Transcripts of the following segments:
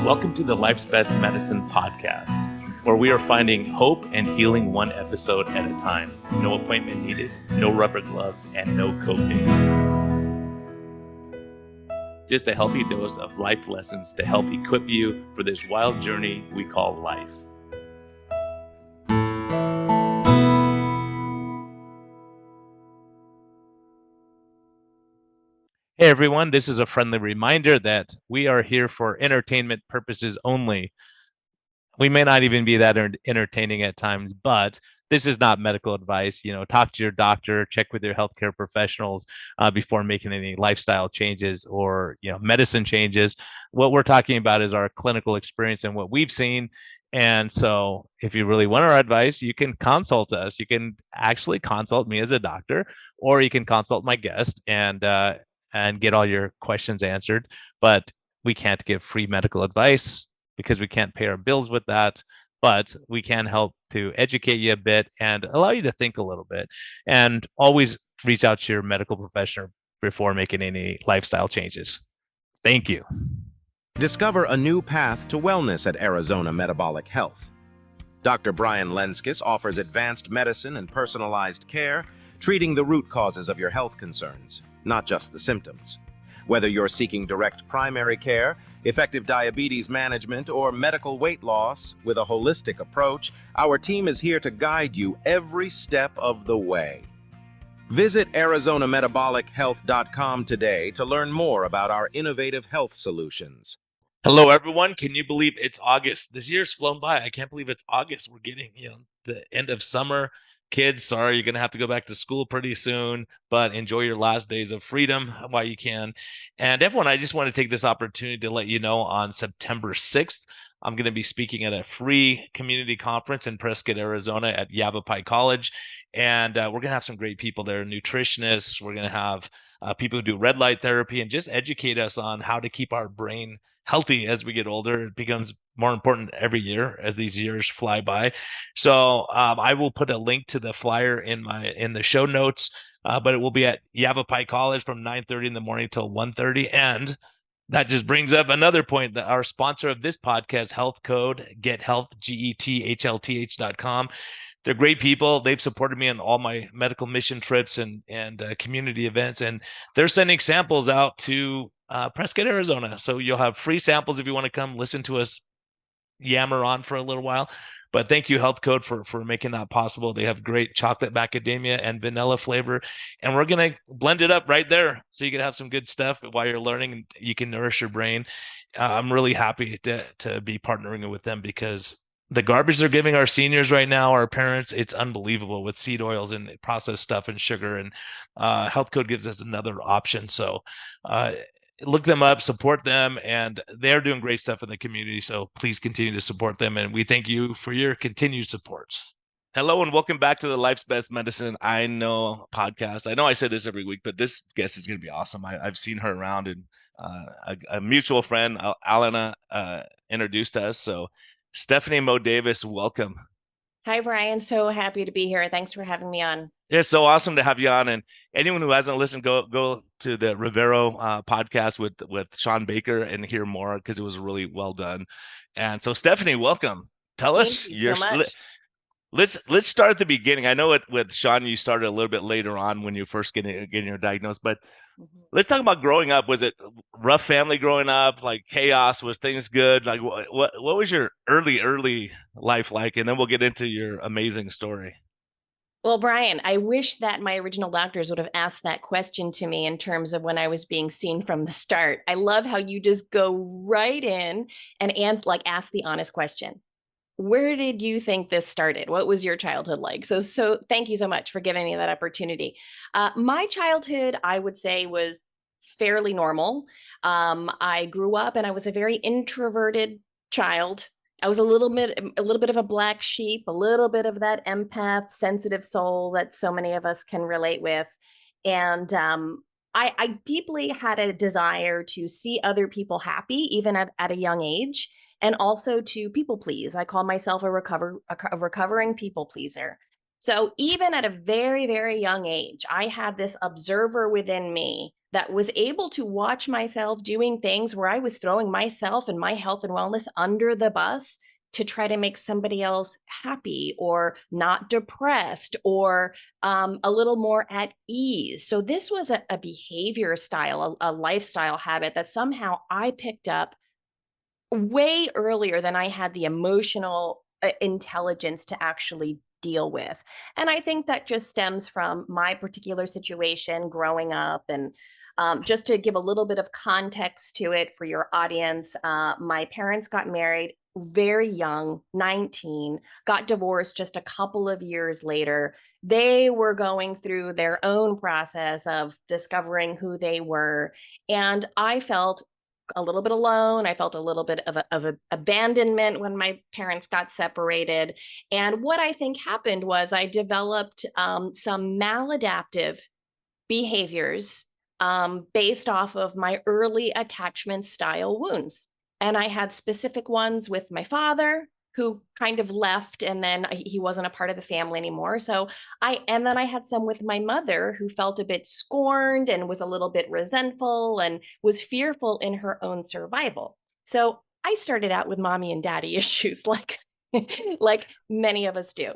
Welcome to the Life's Best Medicine podcast, where we are finding hope and healing one episode at a time. No appointment needed, no rubber gloves, and no copay. Just a healthy dose of life lessons to help equip you for this wild journey we call life. Hey everyone, this is a friendly reminder that we are here for entertainment purposes only. We may not even be that entertaining at times, but this is not medical advice. Talk to your doctor, check with your healthcare professionals before making any lifestyle changes or medicine changes. What we're talking about is our clinical experience and what we've seen. And so if you really want our advice, you can consult us. You can actually consult me as a doctor, or you can consult my guest and get all your questions answered. But we can't give free medical advice because we can't pay our bills with that, but we can help to educate you a bit and allow you to think a little bit. And always reach out to your medical professional before making any lifestyle changes. Thank you. Discover a new path to wellness at Arizona Metabolic Health. Dr. Brian Lenskis offers advanced medicine and personalized care, treating the root causes of your health concerns, not just the symptoms. Whether you're seeking direct primary care, effective diabetes management, or medical weight loss, with a holistic approach, our team is here to guide you every step of the way. Visit ArizonaMetabolicHealth.com today to learn more about our innovative health solutions. Hello, everyone. Can you believe it's August? This year's flown by. I can't believe it's August. We're getting, the end of summer. Kids, sorry, you're going to have to go back to school pretty soon, but enjoy your last days of freedom while you can. And everyone, I just want to take this opportunity to let you know on September 6th, I'm going to be speaking at a free community conference in Prescott, Arizona at Yavapai College. And we're going to have some great people there, nutritionists. We're going to have people who do red light therapy and just educate us on how to keep our brain healthy as we get older. It becomes more important every year as these years fly by. So I will put a link to the flyer in the show notes, but it will be at Yavapai College from 9:30 in the morning till 1:30. And that just brings up another point that our sponsor of this podcast, Health Code, Get Health, GETHLTH.com. They're great people. They've supported me on all my medical mission trips and community events, and they're sending samples out to Prescott, Arizona. So you'll have free samples if you want to come listen to us yammer on for a little while. But thank you, Health Code, for making that possible. They have great chocolate macadamia and vanilla flavor, and we're going to blend it up right there so you can have some good stuff while you're learning and you can nourish your brain. I'm really happy to be partnering with them because the garbage they're giving our seniors right now, our parents, it's unbelievable with seed oils and processed stuff and sugar. And Health Code gives us another option. So look them up, support them, and they're doing great stuff in the community. So please continue to support them. And we thank you for your continued support. Hello and welcome back to the Life's Best Medicine I Know podcast. I know I say this every week, but this guest is going to be awesome. I've seen her around, and a mutual friend, Alana, introduced us. So Stephanie MoDavis, welcome. Hi, Brian. So happy to be here. Thanks for having me on. It's so awesome to have you on. And anyone who hasn't listened, go to the Rivero podcast with Sean Baker and hear more because it was really well done. And so, Stephanie, welcome. Tell us your so much. Let's start at the beginning. I know with Sean, you started a little bit later on when you first getting your diagnosis, but let's talk about growing up. Was it rough family growing up? Like chaos? Was things good? Like what was your early life like? And then we'll get into your amazing story. Well, Brian, I wish that my original doctors would have asked that question to me in terms of when I was being seen from the start. I love how you just go right in and ask the honest question. Where did you think this started? What was your childhood like? So thank you so much for giving me that opportunity. My childhood, I would say, was fairly normal. I grew up and I was a very introverted child. I was a little bit of a black sheep, a little bit of that empath, sensitive soul that so many of us can relate with. And I deeply had a desire to see other people happy, even at a young age, and also to people please. I call myself a recovering people pleaser. So even at a very, very young age, I had this observer within me that was able to watch myself doing things where I was throwing myself and my health and wellness under the bus to try to make somebody else happy or not depressed or a little more at ease. So this was a behavior style, a lifestyle habit that somehow I picked up way earlier than I had the emotional intelligence to actually deal with. And I think that just stems from my particular situation growing up. And just to give a little bit of context to it for your audience, my parents got married very young, 19, got divorced just a couple of years later. They were going through their own process of discovering who they were. And I felt a little bit alone. I felt a little bit of abandonment when my parents got separated. And what I think happened was I developed some maladaptive behaviors based off of my early attachment style wounds. And I had specific ones with my father, who kind of left and then he wasn't a part of the family anymore. And then I had some with my mother who felt a bit scorned and was a little bit resentful and was fearful in her own survival. So I started out with mommy and daddy issues like many of us do.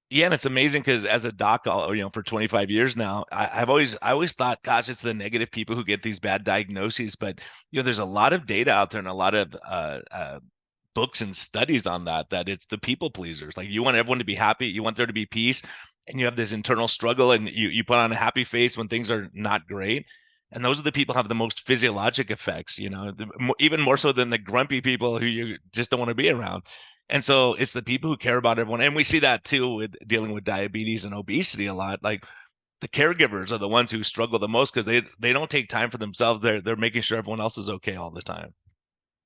Yeah, and it's amazing because as a doc, for 25 years now, I always thought, gosh, it's the negative people who get these bad diagnoses. But there's a lot of data out there and a lot of books and studies on that it's the people pleasers. Like, you want everyone to be happy, you want there to be peace, and you have this internal struggle, and you put on a happy face when things are not great. And those are the people who have the most physiologic effects, even more so than the grumpy people who you just don't want to be around. And so it's the people who care about everyone. And we see that too with dealing with diabetes and obesity a lot. Like, the caregivers are the ones who struggle the most because they don't take time for themselves. They're making sure everyone else is okay all the time.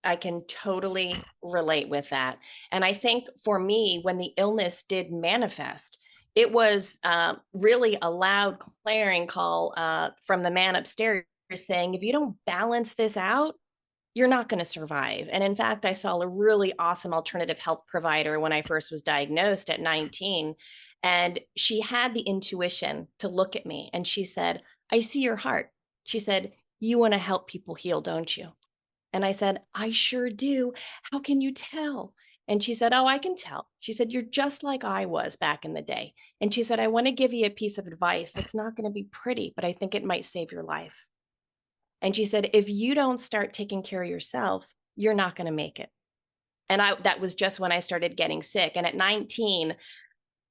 I can totally relate with that. And I think for me, when the illness did manifest, it was really a loud clarion call from the man upstairs saying, if you don't balance this out, you're not going to survive. And in fact, I saw a really awesome alternative health provider when I first was diagnosed at 19. And she had the intuition to look at me and she said, I see your heart. She said, you want to help people heal, don't you? And I said, I sure do. How can you tell? And she said, oh, I can tell. She said, you're just like I was back in the day. And she said, I want to give you a piece of advice that's not going to be pretty, but I think it might save your life. And she said, if you don't start taking care of yourself, you're not going to make it. And that was just when I started getting sick. And at 19,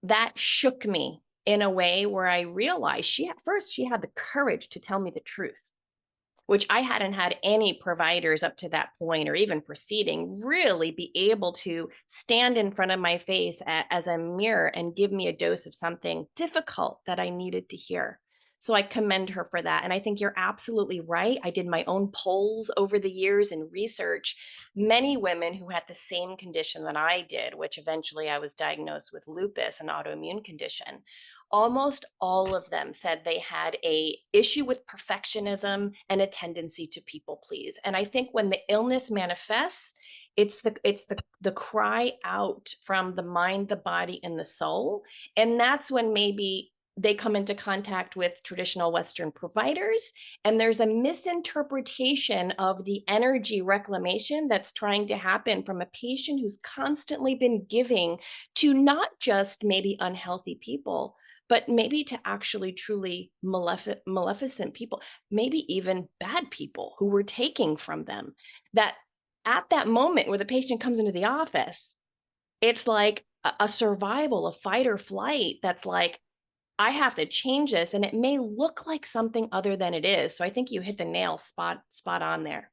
that shook me in a way where I realized she had the courage to tell me the truth, which I hadn't had any providers up to that point or even preceding really be able to stand in front of my face as a mirror and give me a dose of something difficult that I needed to hear. So I commend her for that. And I think you're absolutely right. I did my own polls over the years and research. Many women who had the same condition that I did, which eventually I was diagnosed with lupus, an autoimmune condition, almost all of them said they had a issue with perfectionism and a tendency to people please. And I think when the illness manifests, it's the cry out from the mind, the body, and the soul. And that's when maybe they come into contact with traditional Western providers, and there's a misinterpretation of the energy reclamation that's trying to happen from a patient who's constantly been giving to not just maybe unhealthy people, but maybe to actually truly maleficent people, maybe even bad people who were taking from them. That at that moment where the patient comes into the office, it's like a survival, a fight or flight that's like, I have to change this, and it may look like something other than it is. So I think you hit the nail spot on there.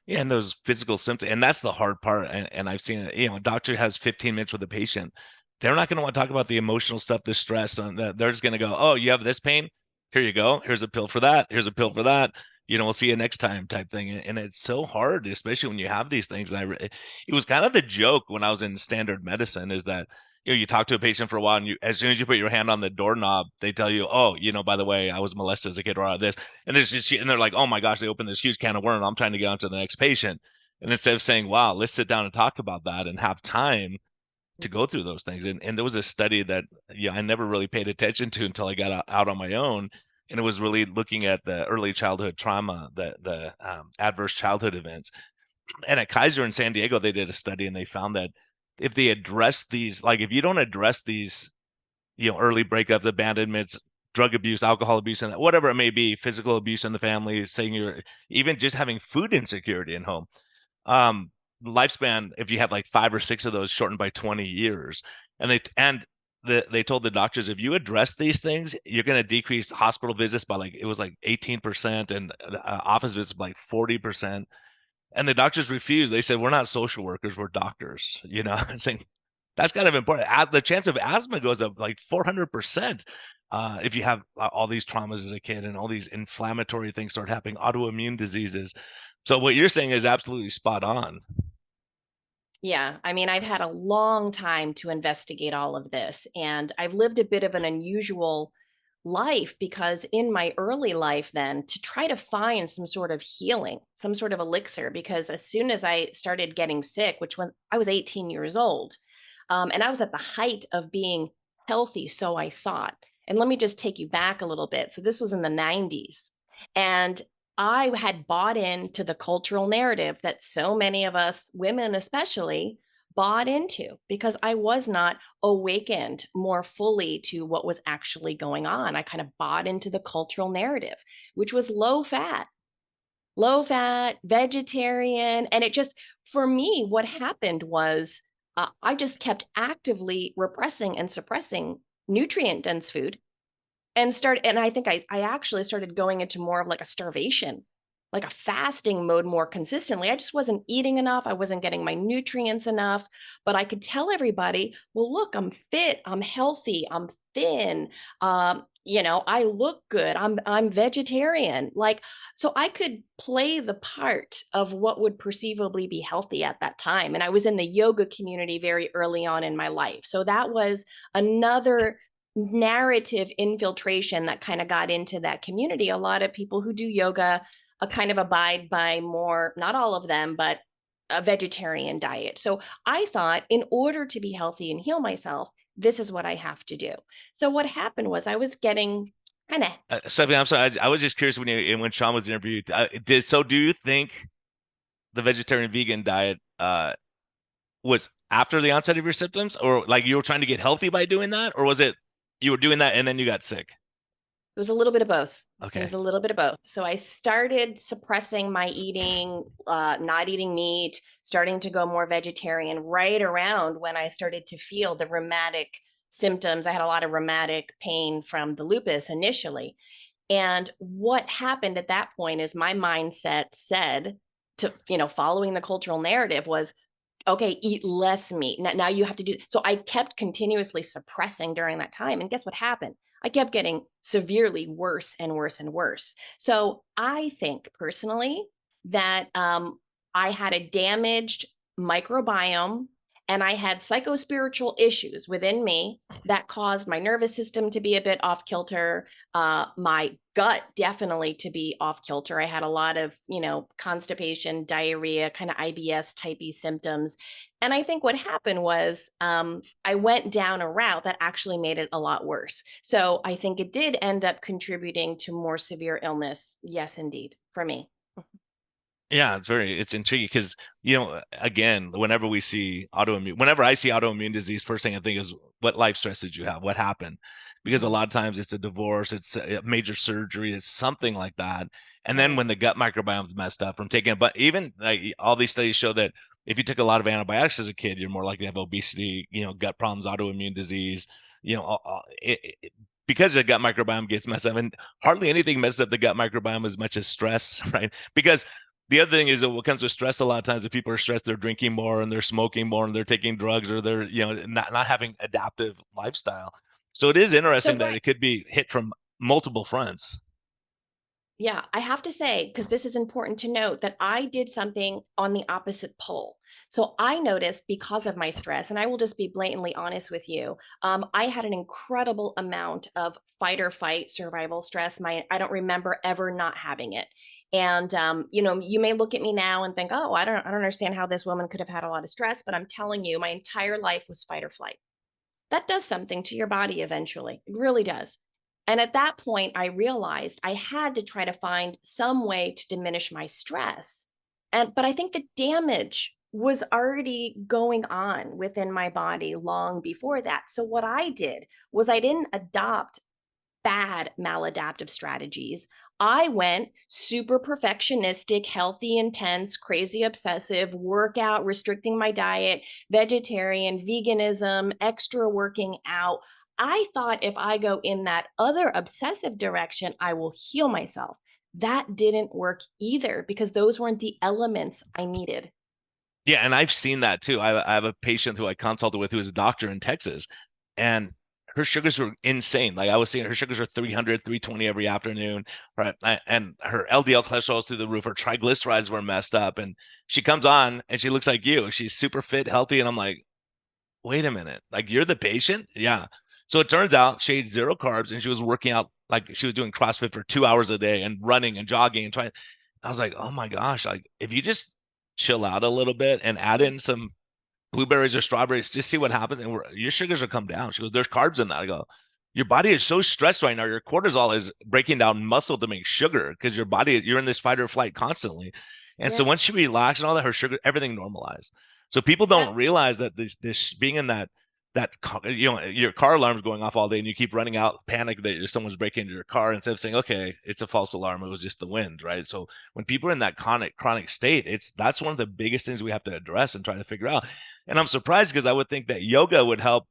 Yeah, and those physical symptoms, and that's the hard part. And I've seen it. A doctor has 15 minutes with a patient. They're not going to want to talk about the emotional stuff, the stress. And they're just going to go, "Oh, you have this pain? Here you go. Here's a pill for that. Here's a pill for that. We'll see you next time," type thing. And it's so hard, especially when you have these things. And it was kind of the joke when I was in standard medicine, is that you talk to a patient for a while, and as soon as you put your hand on the doorknob, they tell you, "Oh, by the way, I was molested as a kid," or this, and and they're like, "Oh my gosh," they open this huge can of worms. I'm trying to get on to the next patient, and instead of saying, "Wow, let's sit down and talk about that and have time," to go through those things. And there was a study that I never really paid attention to until I got out on my own, and it was really looking at the early childhood trauma, the adverse childhood events. And at Kaiser in San Diego, they did a study and they found that if they address these, like if you don't address these, early breakups, abandonments, drug abuse, alcohol abuse, and whatever it may be, physical abuse in the family, saying you're even just having food insecurity in home, um, lifespan, if you have like 5 or 6 of those, shortened by 20 years. They told the doctors, if you address these things, you're going to decrease hospital visits by it was like 18%, and office visits by like 40%. And the doctors refused. They said, we're not social workers, we're doctors, saying that's kind of important. The chance of asthma goes up like 400%. If you have all these traumas as a kid and all these inflammatory things start happening, autoimmune diseases. So what you're saying is absolutely spot on. Yeah, I mean, I've had a long time to investigate all of this, and I've lived a bit of an unusual life because in my early life, then to try to find some sort of healing, some sort of elixir, because as soon as I started getting sick, which when I was 18 years old, and I was at the height of being healthy, so I thought. And let me just take you back a little bit. So this was in the 90s. And I had bought into the cultural narrative that so many of us, women especially, bought into because I was not awakened more fully to what was actually going on. I kind of bought into the cultural narrative, which was low fat, vegetarian. And it just, for me, what happened was I just kept actively repressing and suppressing nutrient dense food and I think I actually started going into more of like a starvation, like a fasting mode more consistently. I just wasn't eating enough. I wasn't getting my nutrients enough, but I could tell everybody, well, look, I'm fit, I'm healthy, I'm thin. I look good. I'm vegetarian. Like, so I could play the part of what would perceivably be healthy at that time. And I was in the yoga community very early on in my life. So that was another narrative infiltration that kind of got into that community. A lot of people who do yoga kind of abide by more, not all of them, but a vegetarian diet. So I thought in order to be healthy and heal myself, this is what I have to do. So what happened was I was getting kind of Stephanie, I'm sorry. I was just curious when Sean was interviewed. Do you think the vegetarian vegan diet was after the onset of your symptoms, or like you were trying to get healthy by doing that, or was it you were doing that and then you got sick? It was a little bit of both. It Okay. was a little bit of both. So I started suppressing my eating, not eating meat, starting to go more vegetarian right around when I started to feel the rheumatic symptoms. I had a lot of rheumatic pain from the lupus initially. And what happened at that point is my mindset said to, following the cultural narrative was, okay, eat less meat. Now you have to do. So I kept continuously suppressing during that time. And guess what happened? I kept getting severely worse and worse and worse. So I think personally that I had a damaged microbiome and I had psychospiritual issues within me that caused my nervous system to be a bit off kilter, my gut definitely to be off kilter. I had a lot of, constipation, diarrhea, kind of IBS typey symptoms. And I think what happened was I went down a route that actually made it a lot worse. So I think it did end up contributing to more severe illness. Yes, indeed, for me. Yeah, it's intriguing because, again, whenever I see autoimmune disease, first thing I think is what life stress did you have? What happened? Because a Mhm. lot of times it's a divorce, it's a major surgery, it's something like that. And then Right. when the gut microbiome's messed up from taking, but even like all these studies show that if you took a lot of antibiotics as a kid, you're more likely to have obesity, gut problems, autoimmune disease, because the gut microbiome gets messed up, and hardly anything messes up the gut microbiome as much as stress, right? Because the other thing is that what comes with stress a lot of times, if people are stressed, they're drinking more and they're smoking more and they're taking drugs, or they're, not having adaptive lifestyle. So it is So interesting that Brian, it could be hit from multiple fronts. Yeah, I have to say, because this is important to note, that I did something on the opposite pole. So I noticed because of my stress, and I will just be blatantly honest with you, I had an incredible amount of fight or fight survival stress. I don't remember ever not having it. And you may look at me now and think, oh, I don't understand how this woman could have had a lot of stress, but I'm telling you, my entire life was fight or flight. That does something to your body eventually. It really does. And at that point, I realized I had to try to find some way to diminish my stress. But I think the damage was already going on within my body long before that. So what I did was I didn't adopt bad maladaptive strategies. I went super perfectionistic, healthy, intense, crazy obsessive, workout, restricting my diet, vegetarian, veganism, extra working out. I thought if I go in that other obsessive direction, I will heal myself. That didn't work either because those weren't the elements I needed. Yeah, and I've seen that too. I have a patient who I consulted with who is a doctor in Texas, and her sugars were insane. Like I was seeing her sugars are 300, 320 every afternoon, right? And her LDL cholesterol is through the roof. Her triglycerides were messed up. And she comes on and she looks like you. She's super fit, healthy. And I'm like, wait a minute, like you're the patient? Yeah. So it turns out she ate zero carbs and she was working out like she was doing CrossFit for 2 hours a day and running and jogging and trying. I was like, oh my gosh, like if you just chill out a little bit and add in some blueberries or strawberries, just see what happens, and your sugars will come down. She goes, there's carbs in that. I go, your body is so stressed right now. Your cortisol is breaking down muscle to make sugar because you're in this fight or flight constantly. And so Yeah. once she relaxed and all that, her sugar, everything normalized. So people Yeah. don't realize that this being in that your car alarm's going off all day and you keep running out panic that someone's breaking into your car instead of saying, okay, it's a false alarm, it was just the wind, right? So when people are in that chronic state, that's one of the biggest things we have to address and try to figure out. And I'm surprised because I would think that yoga would help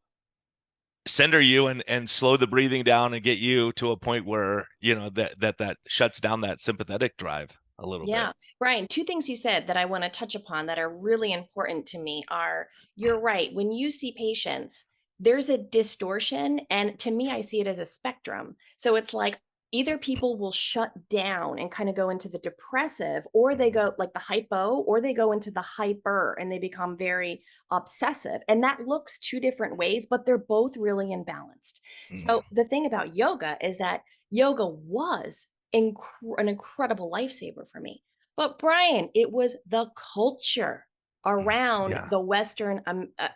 center you and slow the breathing down and get you to a point where that shuts down that sympathetic drive a little bit. Yeah. Brian, two things you said that I want to touch upon that are really important to me are you're right. When you see patients, there's a distortion. And to me, I see it as a spectrum. So it's like either people will shut down and kind of go into the depressive, or they Mhm. go like the hypo, or they go into the hyper and they become very obsessive. And that looks two different ways, but they're both really imbalanced. Mhm. So the thing about yoga is that yoga was an incredible lifesaver for me. But Brian, it was the culture around Yeah. the Western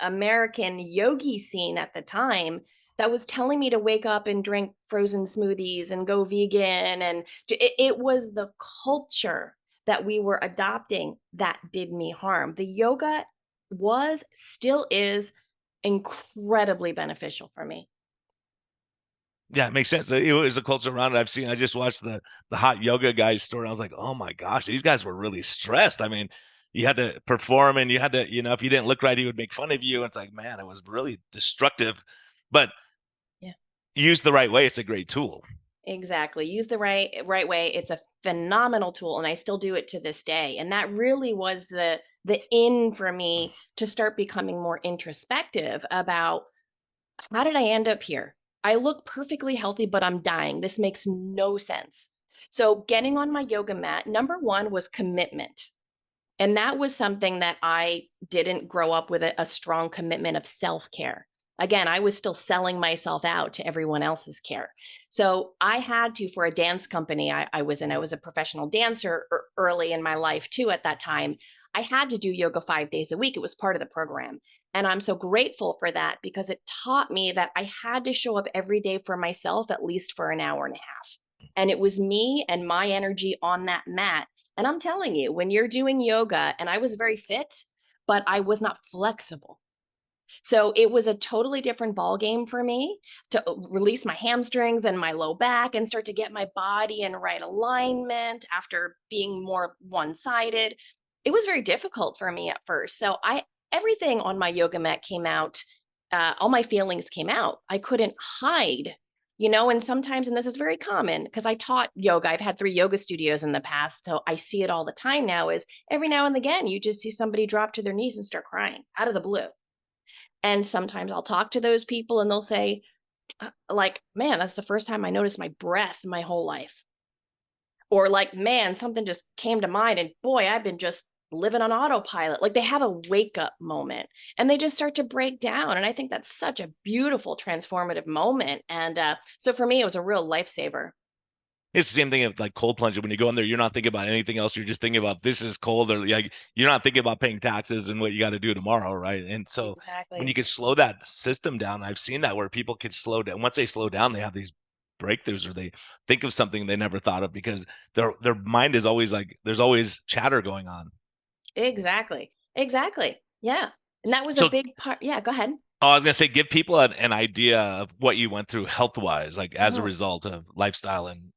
American yogi scene at the time that was telling me to wake up and drink frozen smoothies and go vegan. And it was the culture that we were adopting that did me harm. The yoga still is incredibly beneficial for me. Yeah, it makes sense. It was a culture around it. I just watched the hot yoga guys story. I was like, oh my gosh, these guys were really stressed. I mean, you had to perform and you had to, if you didn't look right, he would make fun of you. It's like, man, it was really destructive. But Yeah. used the right way, it's a great tool. Exactly. Use the right way. It's a phenomenal tool and I still do it to this day. And that really was the in for me to start becoming more introspective about how did I end up here? I look perfectly healthy, but I'm dying. This makes no sense. So getting on my yoga mat, number 1 was commitment. And that was something that I didn't grow up with a strong commitment of self care. Again, I was still selling myself out to everyone else's care. So I had to, for a dance company I was a professional dancer early in my life too at that time. I had to do yoga 5 days a week. It was part of the program. And I'm so grateful for that because it taught me that I had to show up every day for myself, at least for an hour and a half. And it was me and my energy on that mat, and I'm telling you, when you're doing yoga, and I was very fit, but I was not flexible. So it was a totally different ball game for me to release my hamstrings and my low back and start to get my body in right alignment after being more one-sided. It was very difficult for me at first. So I everything on my yoga mat came out, all my feelings came out. I couldn't hide, and sometimes, and this is very common because I taught yoga. I've had 3 yoga studios in the past, so I see it all the time now. Is every now and again you just see somebody drop to their knees and start crying out of the blue. And sometimes I'll talk to those people and they'll say, like, man, that's the first time I noticed my breath my whole life. Or like, man, something just came to mind and boy, I've been just living on autopilot. Like they have a wake up moment and they just start to break down. And I think that's such a beautiful transformative moment. And so for me, it was a real lifesaver. It's the same thing of like cold plunge. When you go in there, you're not thinking about anything else. You're just thinking about this is cold, or like you're not thinking about paying taxes and what you got to do tomorrow, right? And so when you Exactly. can slow that system down, I've seen that where people can slow down. Once they slow down, they have these breakthroughs, or they think of something they never thought of because their mind is always like there's always chatter going on. Exactly. Exactly. Yeah. And that was a So big part. Yeah, go ahead. oh, I was gonna say, give people an idea of what you went through health wise, like as a Mhm. result of lifestyle and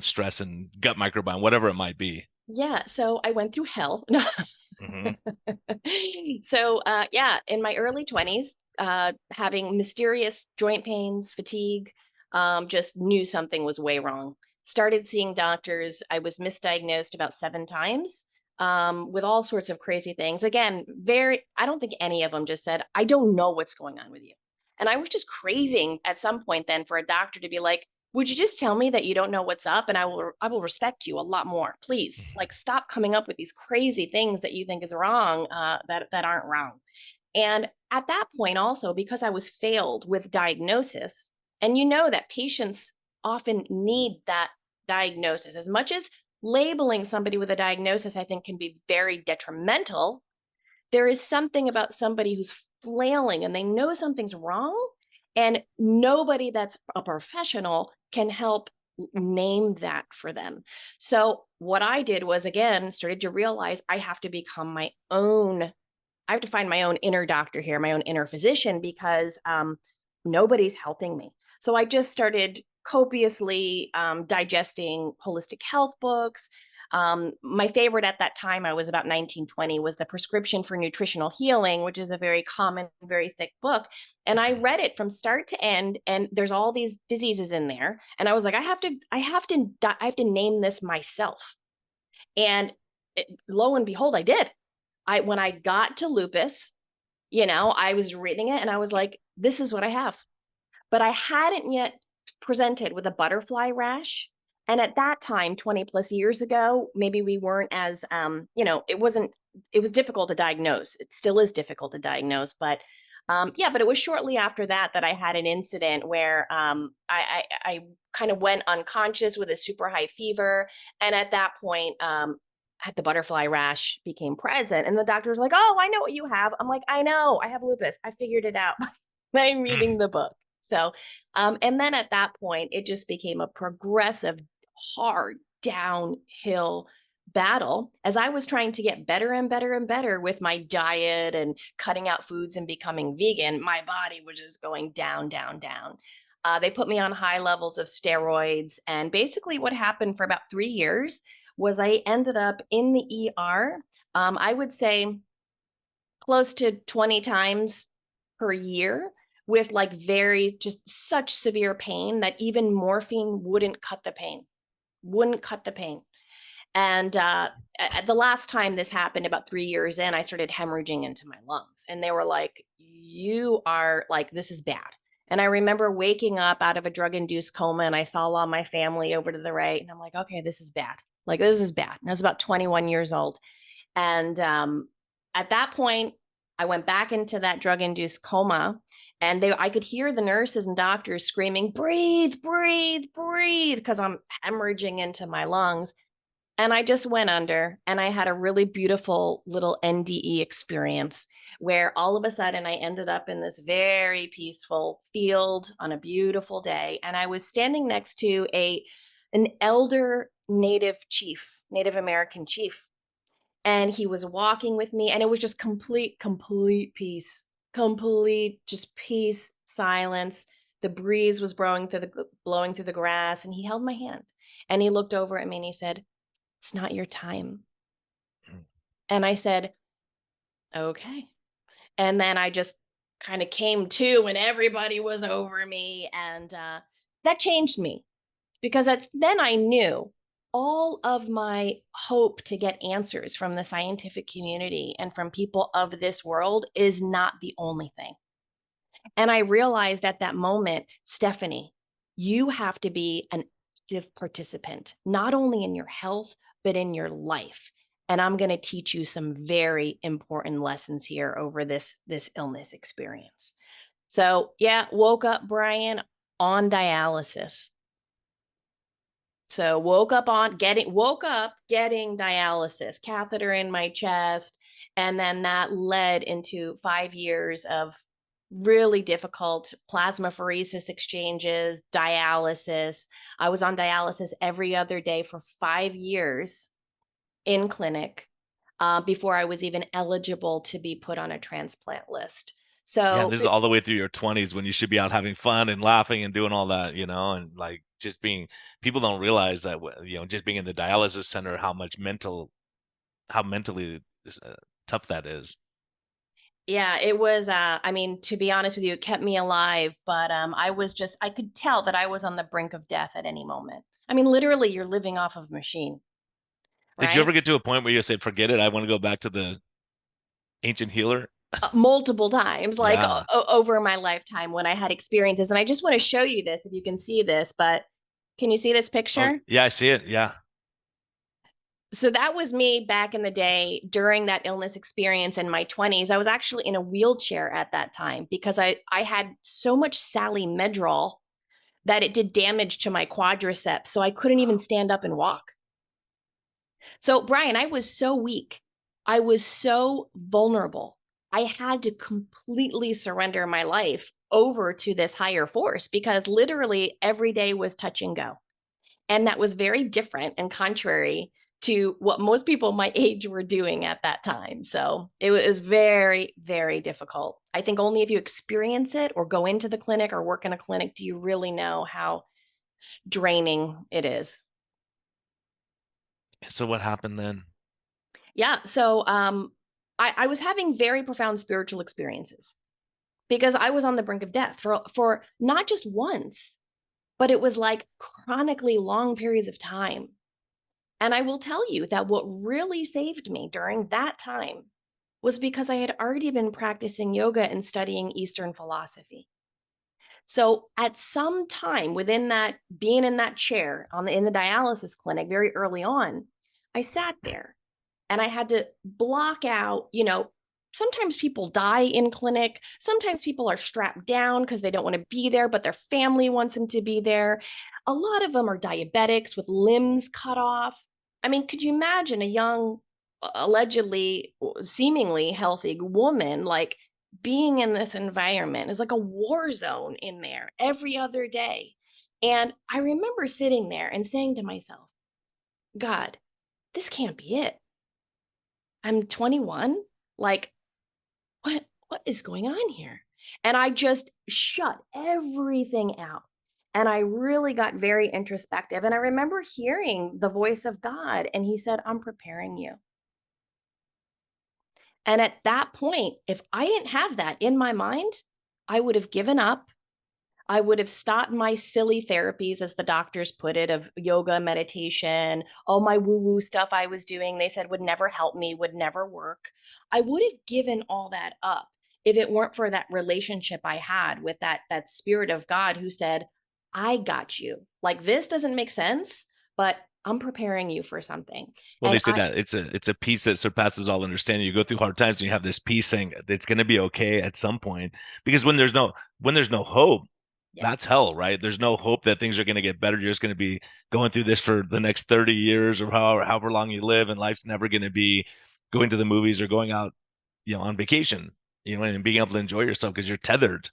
stress and gut microbiome, whatever it might be. Yeah. So I went through hell. No. Hmm. So yeah, in my early 20s, having mysterious joint pains, fatigue, just knew something was way wrong. Started seeing doctors. I was misdiagnosed about 7 times, with all sorts of crazy things. Again, I don't think any of them just said, I don't know what's going on with you. And I was just craving at some point then for a doctor to be like, would you just tell me that you don't know what's up and I will respect you a lot more, please. Like stop coming up with these crazy things that you think is wrong, that aren't wrong. And at that point also, because I was failed with diagnosis, and you know that patients often need that diagnosis as much as labeling somebody with a diagnosis I think can be very detrimental. There is something about somebody who's flailing and they know something's wrong, and nobody that's a professional can help name that for them. So what I did was, again, started to realize I have to become my own. I have to find my own inner doctor here, my own inner physician, because nobody's helping me. So I just started copiously digesting holistic health books. My favorite at that time, I was about 1920, was the Prescription for Nutritional Healing, which is a very common, very thick book. And I read it from start to end, and there's all these diseases in there. And I was like, I have to name this myself. And lo and behold, I did. When I got to lupus, I was reading it and I was like, this is what I have. But I hadn't yet presented with a butterfly rash. And at that time, 20 plus years ago, maybe we weren't as, it was difficult to diagnose. It still is difficult to diagnose. But yeah, but it was shortly after that that I had an incident where I kind of went unconscious with a super high fever. And at that point, the butterfly rash became present. And the doctor was like, oh, I know what you have. I'm like, I know, I have lupus. I figured it out by reading the book. So, and then at that point, it just became a progressive, hard downhill battle as I was trying to get better and better and better with my diet and cutting out foods and becoming vegan. My body was just going down, down, down. They put me on high levels of steroids. And basically, what happened for about 3 years was I ended up in the ER. I would say close to 20 times per year, with like very just such severe pain that even morphine wouldn't cut the pain. And the last time this happened, about 3 years in, I started hemorrhaging into my lungs. And they were like, you are like, this is bad. And I remember waking up out of a drug induced coma and I saw all my family over to the right. And I'm like, okay, this is bad. Like, this is bad. And I was about 21 years old. And at that point, I went back into that drug induced coma. And I could hear the nurses and doctors screaming, breathe, breathe, breathe, because I'm hemorrhaging into my lungs. And I just went under and I had a really beautiful little NDE experience where all of a sudden I ended up in this very peaceful field on a beautiful day. And I was standing next to an elder Native American chief. And he was walking with me and it was just complete peace, complete just peace, silence. The breeze was blowing through the grass and he held my hand and he looked over at me and he said, it's not your time. And I said, okay. And then I just kind of came to when everybody was over me. And that changed me because then I knew all of my hope to get answers from the scientific community and from people of this world is not the only thing. And I realized at that moment, Stephanie, you have to be an active participant, not only in your health, but in your life. And I'm going to teach you some very important lessons here over this illness experience. So, yeah, woke up, Brian, on dialysis. So woke up getting dialysis, catheter in my chest, and then that led into 5 years of really difficult plasmapheresis exchanges, dialysis. I was on dialysis every other day for 5 years in clinic before I was even eligible to be put on a transplant list. Yeah, and So this is all the way through your 20s when you should be out having fun and laughing and doing all that, and like just being, people don't realize that, just being in the dialysis center, how mentally tough that is. yeah, it was I mean, to be honest with you, it kept me alive, but I could tell that I was on the brink of death at any moment. I mean, literally you're living off of a machine, Did you ever right? get to a point where you said, forget it, I want to go back to the ancient healer? Multiple times, like Yeah. over my lifetime when I had experiences. And I just want to show you this if you can see this, but can you see this Oh, picture? yeah, I see it. Yeah. So that was me back in the day during that illness experience in my 20s. I was actually in a wheelchair at that time because I had so much Sally Medrol that it did damage to my quadriceps. So I couldn't even stand up and walk. So, Brian, I was so weak. I was so vulnerable. I had to completely surrender my life over to this higher force because literally every day was touch and go. And that was very different and contrary to what most people my age were doing at that time. So it was very, very difficult. I think only if you experience it or go into the clinic or work in a clinic do you really know how draining it is. So what happened then? Yeah. So I was having very profound spiritual experiences because I was on the brink of death for not just once, but it was like chronically long periods of time. And I will tell you that what really saved me during that time was because I had already been practicing yoga and studying Eastern philosophy. So at some time within that being in that chair in the dialysis clinic very early on, I sat there and I had to block out, sometimes people die in clinic. Sometimes people are strapped down because they don't want to be there, but their family wants them to be there. A lot of them are diabetics with limbs cut off. I mean, could you imagine a young, allegedly, seemingly healthy woman like being in this environment? Is like a war zone in there every other day. And I remember sitting there and saying to myself, God, this can't be it. I'm 21. Like, what is going on here? And I just shut everything out. And I really got very introspective. And I remember hearing the voice of God, and he said, I'm preparing you. And at that point, if I didn't have that in my mind, I would have given up. I would have stopped my silly therapies, as the doctors put it, of yoga, meditation, all my woo woo stuff I was doing, they said would never help me, would never work. I would have given all that up if it weren't for that relationship I had with that spirit of God who said, I got you. Like this doesn't make sense, but I'm preparing you for something. Well, they And say that it's a peace that surpasses all understanding. You go through hard times and you have this peace saying it's going to be okay at some point. Because when there's no hope, yeah, that's hell, right? There's no hope that things are going to get better. You're just going to be going through this for the next 30 years or however long you live, and life's never going to be going to the movies or going out, on vacation, and being able to enjoy yourself because you're tethered.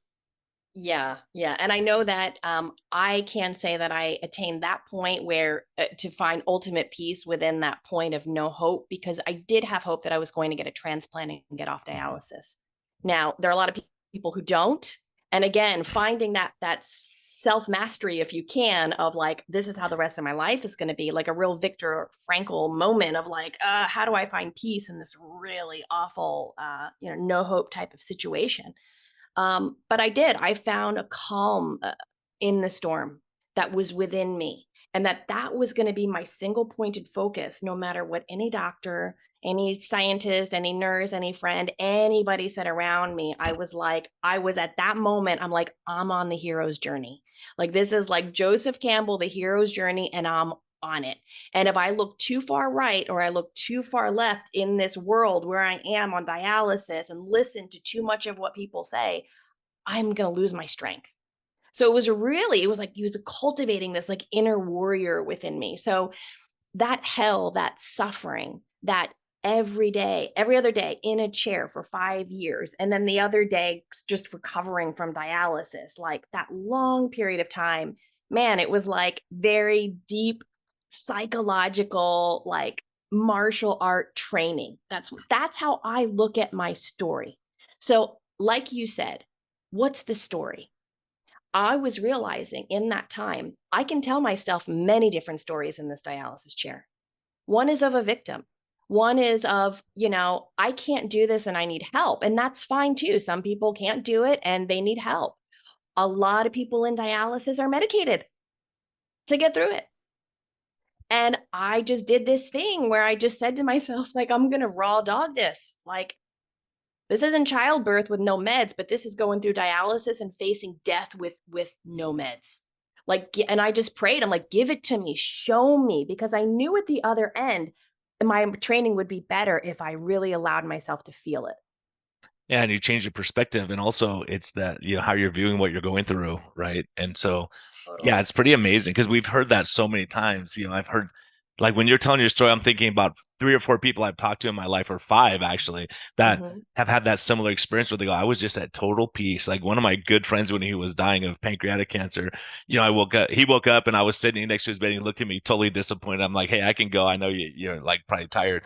yeah, yeah. And I know that I can say that I attained that point where to find ultimate peace within that point of no hope, because I did have hope that I was going to get a transplant and get off Mhm. dialysis. Now, there are a lot of people who don't. And again, finding that self mastery, if you can, of like, this is how the rest of my life is going to be, like a real Viktor Frankl moment of like, how do I find peace in this really awful, no hope type of situation? But I did. I found a calm in the storm that was within me, and that was going to be my single pointed focus, no matter what any doctor, any scientist, any nurse, any friend, anybody said around me. I was at that moment, I'm like, I'm on the hero's journey. Like this is like Joseph Campbell, the hero's journey, and I'm on it. And if I look too far right or I look too far left in this world where I am on dialysis and listen to too much of what people say, I'm going to lose my strength. So it was like he was cultivating this like inner warrior within me. So that hell, that suffering, that every day, every other day in a chair for 5 years, and then the other day just recovering from dialysis, like that long period of time, man, it was like very deep psychological, like martial art training. That's how I look at my story. So, like you said, what's the story? I was realizing in that time, I can tell myself many different stories in this dialysis chair. One is of a victim. One is of, I can't do this and I need help. And that's fine too. Some people can't do it and they need help. A lot of people in dialysis are medicated to get through it. And I just did this thing where I just said to myself, like, I'm going to raw dog this. Like, this isn't childbirth with no meds, but this is going through dialysis and facing death with no meds. Like, and I just prayed, I'm like, give it to me, show me, because I knew at the other end, my training would be better if I really allowed myself to feel it. Yeah, and you change your perspective, and also it's that how you're viewing what you're going through, right? And so, yeah, Totally. it's pretty amazing because we've heard that so many times. I've heard like when you're telling your story, I'm thinking about 3 or 4 people I've talked to in my life, or five actually, that Mm-hmm. have had that similar experience where they go, I was just at total peace. Like one of my good friends when he was dying of pancreatic cancer, he woke up and I was sitting next to his bed and he looked at me totally disappointed. I'm like, hey, I can go. I know you're like probably tired.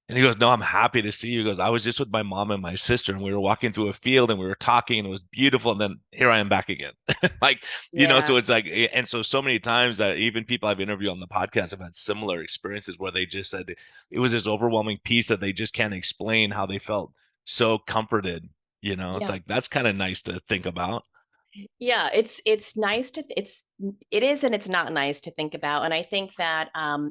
And he goes, no, I'm happy to see you. He goes, I was just with my mom and my sister, and we were walking through a field and we were talking, and it was beautiful. And then here I am back again. Like, so Yeah. it's like, and so many times that even people I've interviewed on the podcast have had similar experiences where they just said it was this overwhelming peace that they just can't explain how they felt so comforted. It's Yeah. like, that's kind of nice to think about. Yeah, it's nice to it is and it's not nice to think about. And I think that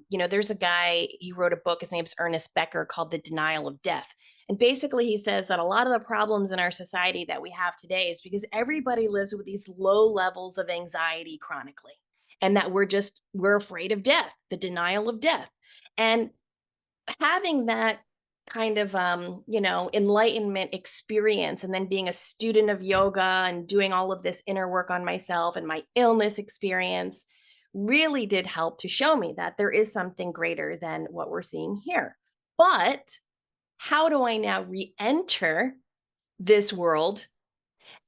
there's a guy, he wrote a book, his name's Ernest Becker, called The Denial of Death. And basically he says that a lot of the problems in our society that we have today is because everybody lives with these low levels of anxiety chronically. And that we're afraid of death, the denial of death. And having that kind of enlightenment experience, and then being a student of yoga and doing all of this inner work on myself and my illness experience really did help to show me that there is something greater than what we're seeing here. But how do I now re-enter this world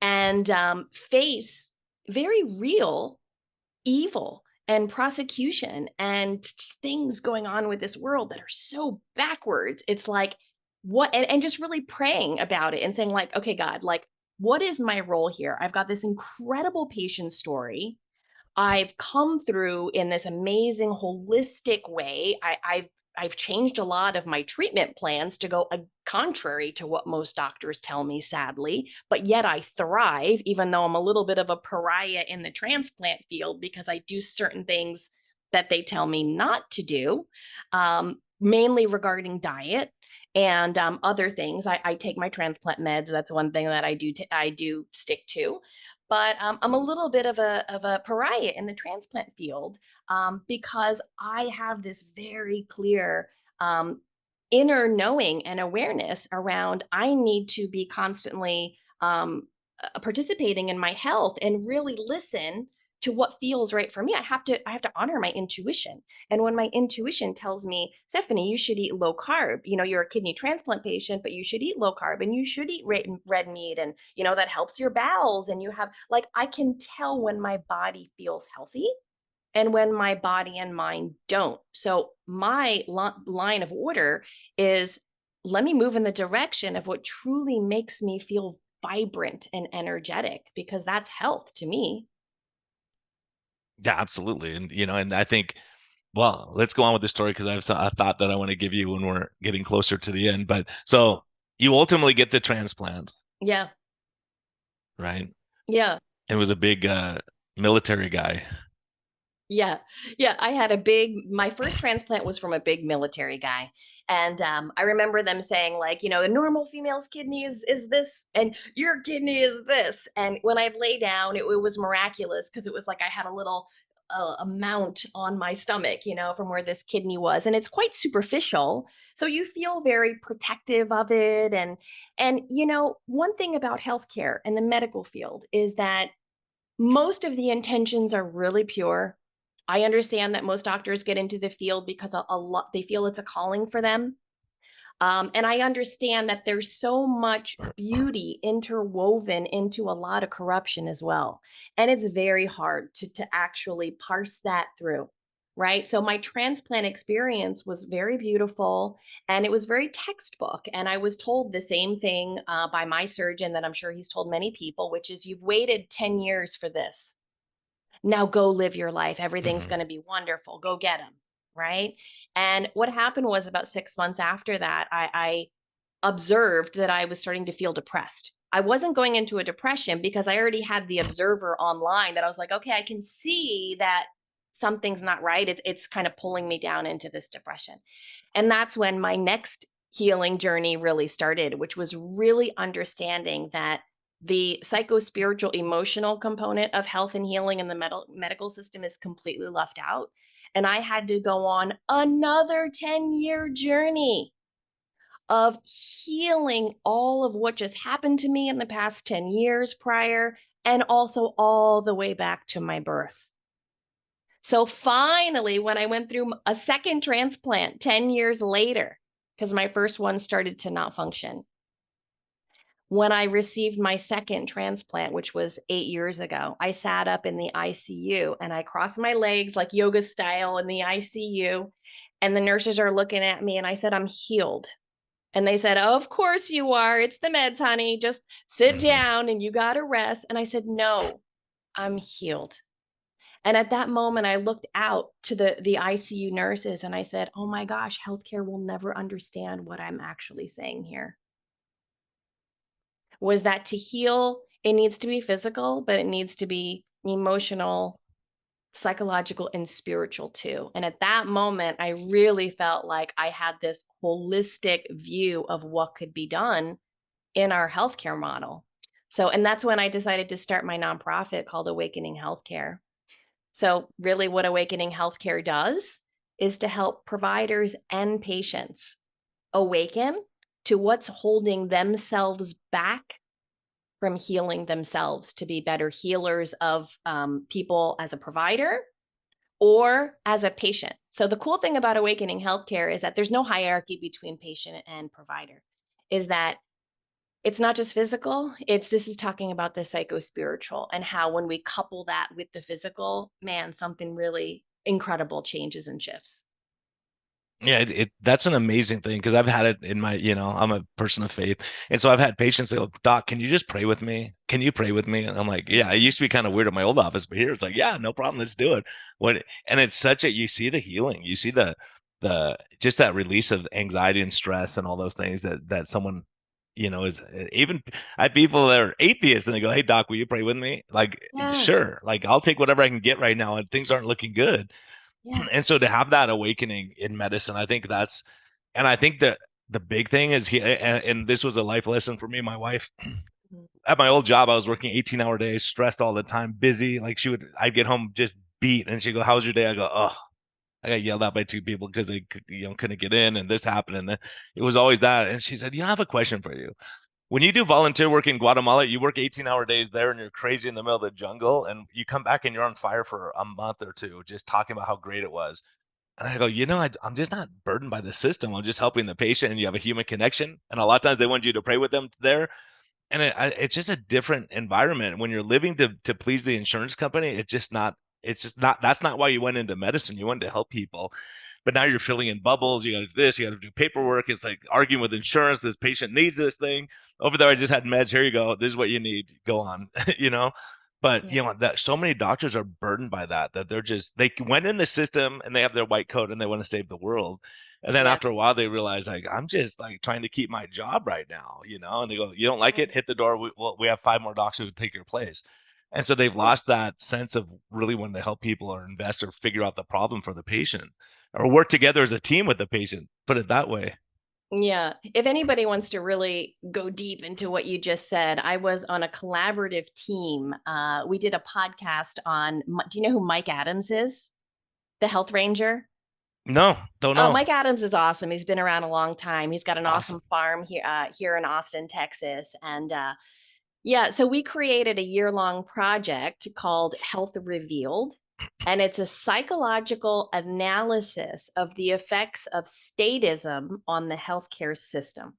and face very real evil and prosecution and things going on with this world that are so backwards? It's like, what, and just really praying about it and saying, like, okay, God, like, what is my role here? I've got this incredible patient story. I've come through in this amazing holistic way. I've changed a lot of my treatment plans to go contrary to what most doctors tell me, sadly, but yet I thrive, even though I'm a little bit of a pariah in the transplant field because I do certain things that they tell me not to do, mainly regarding diet and other things. I take my transplant meds. That's one thing that I do stick to. But I'm a little bit of a pariah in the transplant field, because I have this very clear inner knowing and awareness around I need to be constantly participating in my health and really listen to what feels right for me. I have to honor my intuition. And when my intuition tells me, Stephanie, you should eat low carb, you're a kidney transplant patient, but you should eat low carb and you should eat red meat, and that helps your bowels, and you have, like, I can tell when my body feels healthy and when my body and mind don't. So my line of order is, let me move in the direction of what truly makes me feel vibrant and energetic, because that's health to me. Yeah, absolutely. And and I think, well, let's go on with the story because I have a thought that I want to give you when we're getting closer to the end. But so you ultimately get the transplant, Yeah. right? Yeah. And was a big military guy. Yeah. Yeah. My first transplant was from a big military guy. And I remember them saying, like, a normal female's kidney is this, and your kidney is this. And when I'd lay down, it was miraculous because it was like I had a little amount on my stomach, from where this kidney was. And it's quite superficial. So you feel very protective of it. And one thing about healthcare and the medical field is that most of the intentions are really pure. I understand that most doctors get into the field because a lot they feel it's a calling for them. And I understand that there's so much beauty interwoven into a lot of corruption as well. And it's very hard to actually parse that through. Right. So my transplant experience was very beautiful and it was very textbook. And I was told the same thing by my surgeon that I'm sure he's told many people, which is you've waited 10 years for this. Now go live your life. Everything's Hmm. going to be wonderful. Go get them. Right. And what happened was about 6 months after that, I observed that I was starting to feel depressed. I wasn't going into a depression because I already had the observer online that I was like, okay, I can see that something's not right. It's kind of pulling me down into this depression. And that's when my next healing journey really started, which was really understanding that the psycho-spiritual emotional component of health and healing in the medical system is completely left out. And I had to go on another 10-year journey of healing all of what just happened to me in the past 10 years prior, and also all the way back to my birth. So finally, when I went through a second transplant 10 years later, because my first one started to not function, when I received my second transplant, which was 8 years ago, I sat up in the ICU and I crossed my legs like yoga style in the ICU. And the nurses are looking at me and I said, I'm healed. And they said, oh, of course you are. It's the meds, honey. Just sit Hmm. down and you got to rest. And I said, no, I'm healed. And at that moment, I looked out to the ICU nurses and I said, oh my gosh, healthcare will never understand what I'm actually saying here. Was that to heal, it needs to be physical, but it needs to be emotional, psychological, and spiritual too. And at that moment, I really felt like I had this holistic view of what could be done in our healthcare model. So, and that's when I decided to start my nonprofit called Awakening Healthcare. So, really, what Awakening Healthcare does is to help providers and patients awaken to what's holding themselves back from healing themselves to be better healers of people as a provider or as a patient. So, the cool thing about Awakening Healthcare is that there's no hierarchy between patient and provider, is that it's not just physical, this is talking about the psycho spiritual and how when we couple that with the physical, man, something really incredible changes and shifts. Yeah, that's an amazing thing because I've had it in my, I'm a person of faith. And so I've had patients say, "Oh, Doc, can you just pray with me? Can you pray with me?" And I'm like, yeah, it used to be kind of weird at my old office, but here it's like, yeah, no problem, let's do it. And it's you see the healing, you see the just that release of anxiety and stress and all those things that someone, is even I have people that are atheists and they go, "Hey, Doc, will you pray with me?" Like, Yeah, sure, like I'll take whatever I can get right now, and things aren't looking good. yeah. And so to have that awakening in medicine, I think and I think that the big thing is and this was a life lesson for me. My wife Mhm. at my old job, I was working 18-hour days, stressed all the time, busy. Like I'd get home just beat, and she'd go, "How's your day?" I go, "Oh, I got yelled at by two people because they couldn't get in, and this happened, and then it was always that." And she said, "I have a question for you. When you do volunteer work in Guatemala, you work 18-hour days there, and you're crazy in the middle of the jungle, and you come back and you're on fire for a month or two, just talking about how great it was." And I go, I'm just not burdened by the system. I'm just helping the patient, and you have a human connection. And a lot of times they want you to pray with them there, and it's just a different environment when you're living to please the insurance company. It's just not. That's not why you went into medicine. You wanted to help people, but now you're filling in bubbles. You got to do this. You got to do paperwork. It's like arguing with insurance. This patient needs this thing. Over there, I just had meds. Here you go. This is what you need. Go on. you know. But Yeah, that so many doctors are burdened by that they went in the system and they have their white coat and they want to save the world. And then yeah, after a while, they realize like I'm just like trying to keep my job right now. And they go, "You don't like yeah, it? Hit the door. We have five more doctors who would take your place." And so they've lost that sense of really wanting to help people or invest or figure out the problem for the patient or work together as a team with the patient, put it that way. Yeah. If anybody wants to really go deep into what you just said, I was on a collaborative team. We did a podcast on, do you know who Mike Adams is? The health ranger? No, don't Oh, know. Mike Adams is awesome. He's been around a long time. He's got an Awesome. awesome farm here in Austin, Texas. And yeah, so we created a year-long project called Health Revealed, and it's a psychological analysis of the effects of statism on the healthcare system.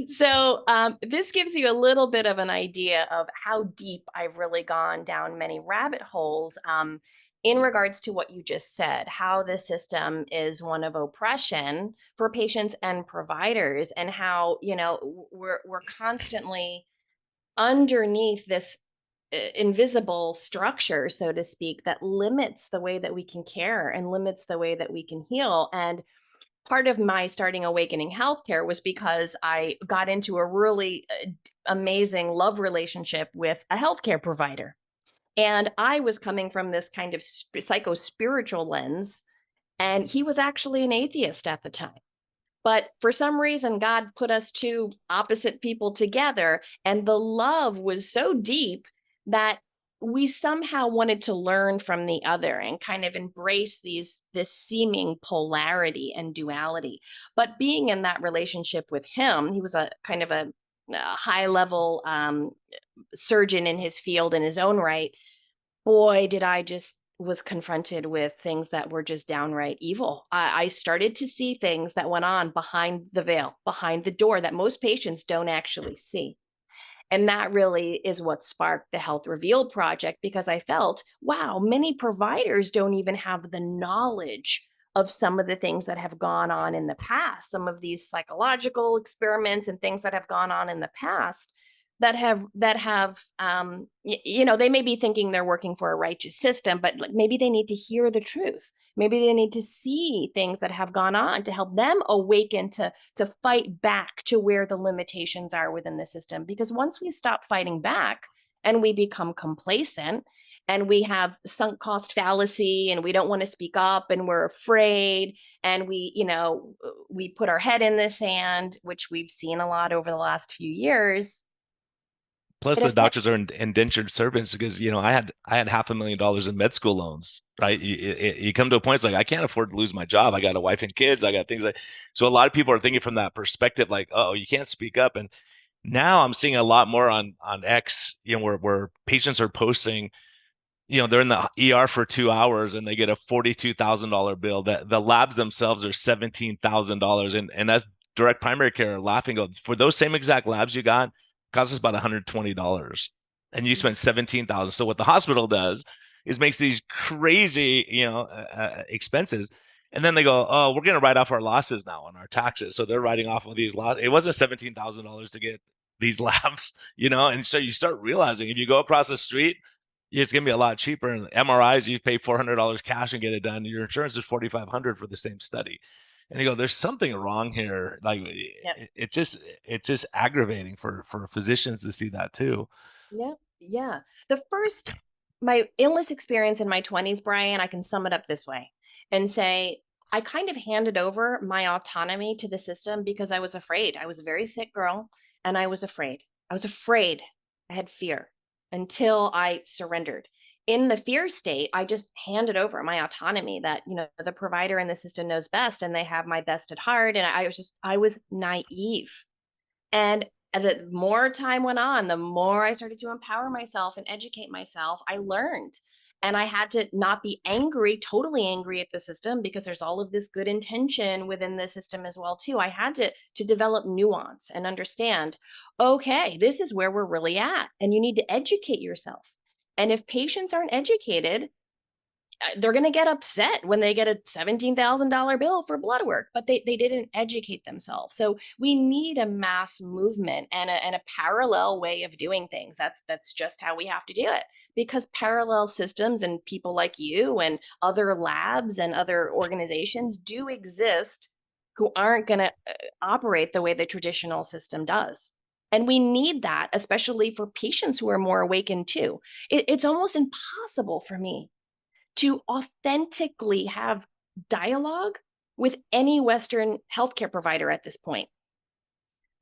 So this gives you a little bit of an idea of how deep I've really gone down many rabbit holes in regards to what you just said, how the system is one of oppression for patients and providers, and how we're constantly underneath this invisible structure, so to speak, that limits the way that we can care and limits the way that we can heal. And part of my starting awakening healthcare was because I got into a really amazing love relationship with a healthcare provider. And I was coming from this kind of psycho spiritual lens, and he was actually an atheist at the time. But for some reason, God put us two opposite people together, and the love was so deep that we somehow wanted to learn from the other and kind of embrace this seeming polarity and duality. But being in that relationship with him, he was a kind of a high level surgeon in his field in his own right. Boy, did I just was confronted with things that were just downright evil. I started to see things that went on behind the veil, behind the door that most patients don't actually see. And that really is what sparked the Health Reveal project, because I felt, wow, many providers don't even have the knowledge of some of the things that have gone on in the past, some of these psychological experiments and things that have gone on in the past that have they may be thinking they're working for a righteous system, but like maybe they need to hear the truth. Maybe they need to see things that have gone on to help them awaken to fight back to where the limitations are within the system. Because once we stop fighting back and we become complacent and we have sunk cost fallacy and we don't want to speak up and we're afraid and we put our head in the sand, which we've seen a lot over the last few years, Plus, it the affects. doctors are indentured servants because I had $500,000 in med school loans. Right, you come to a point it's like I can't afford to lose my job. I got a wife and kids. I got things like so. A lot of people are thinking from that perspective, like, oh, you can't speak up. And now I'm seeing a lot more on X, where patients are posting, they're in the ER for 2 hours and they get a $42,000 bill. That the labs themselves are $17,000, and that's direct primary care laughing. Go for those same exact labs you got costs us about $120, and you spent 17,000. So what the hospital does is makes these crazy, expenses. And then they go, oh, we're going to write off our losses now on our taxes. So they're writing off all these losses. It wasn't $17,000 to get these labs, and so you start realizing if you go across the street, it's going to be a lot cheaper. And MRIs, you pay $400 cash and get it done. Your insurance is $4,500 for the same study. And you go, there's something wrong here. Like Yep. it's just aggravating for physicians to see that too. Yeah. Yeah. The first, my illness experience in my 20s, Brian, I can sum it up this way and say, I kind of handed over my autonomy to the system because I was afraid. I was a very sick girl and I was afraid. I was afraid. I had fear until I surrendered. In the fear state, I just handed over my autonomy that, the provider and the system knows best and they have my best at heart. And I was naive. And the more time went on, the more I started to empower myself and educate myself, I learned. And I had to not be angry, totally angry at the system, because there's all of this good intention within the system as well too. I had to develop nuance and understand, okay, this is where we're really at, and you need to educate yourself. And if patients aren't educated, they're going to get upset when they get a $17,000 bill for blood work, but they didn't educate themselves. So we need a mass movement and a parallel way of doing things. That's just how we have to do it, because parallel systems and people like you and other labs and other organizations do exist who aren't going to operate the way the traditional system does. And we need that, especially for patients who are more awakened too. It's almost impossible for me to authentically have dialogue with any Western healthcare provider at this point,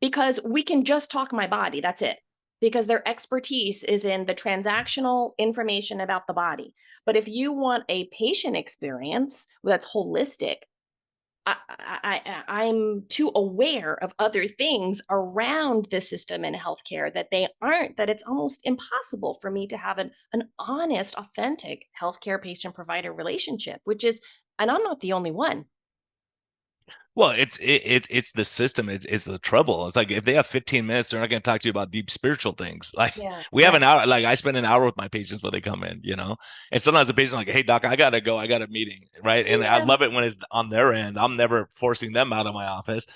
because we can just talk my body. That's it. Because their expertise is in the transactional information about the body. But if you want a patient experience that's holistic, I'm too aware of other things around the system in healthcare that they aren't, that it's almost impossible for me to have an honest, authentic healthcare patient provider relationship, which is, and I'm not the only one. Well, it's the system. It's the trouble. It's like if they have 15 minutes, they're not going to talk to you about deep spiritual things. Like Yeah, we have an right. hour. Like I spend an hour with my patients when they come in, you know. And sometimes the patient's like, "Hey, doc, I gotta go. I got a meeting." Right. And I Yeah, love it when it's on their end. I'm never forcing them out of my office.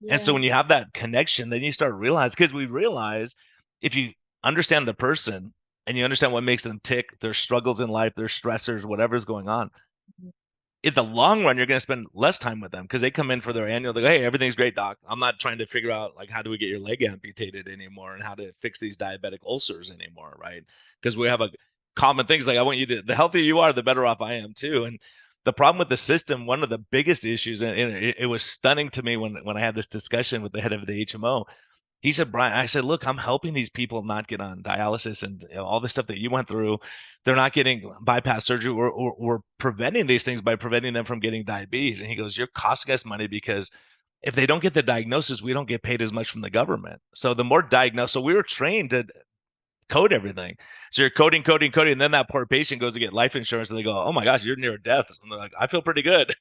And so yeah. when you have that connection, then you start realize because we realize if you understand the person and you understand what makes them tick, their struggles in life, their stressors, whatever's going on, in the long run, you're going to spend less time with them because they come in for their annual. They go, "Hey, everything's great, doc. I'm not trying to figure out like how do we get your leg amputated anymore and how to fix these diabetic ulcers anymore, right? Because we have a common things like I want you to. The healthier you are, the better off I am too. And the problem with the system, one of the biggest issues, and it was stunning to me when I had this discussion with the head of the HMO. He said, Brian, I said, look, I'm helping these people not get on dialysis and all the stuff that you went through. They're not getting bypass surgery. We're preventing these things by preventing them from getting diabetes. And he goes, you're costing us money because if they don't get the diagnosis, we don't get paid as much from the government. So the more diagnosed, so we were trained to code everything. So you're coding, coding, coding. And then that poor patient goes to get life insurance and they go, oh my gosh, you're near death. And they're like, I feel pretty good.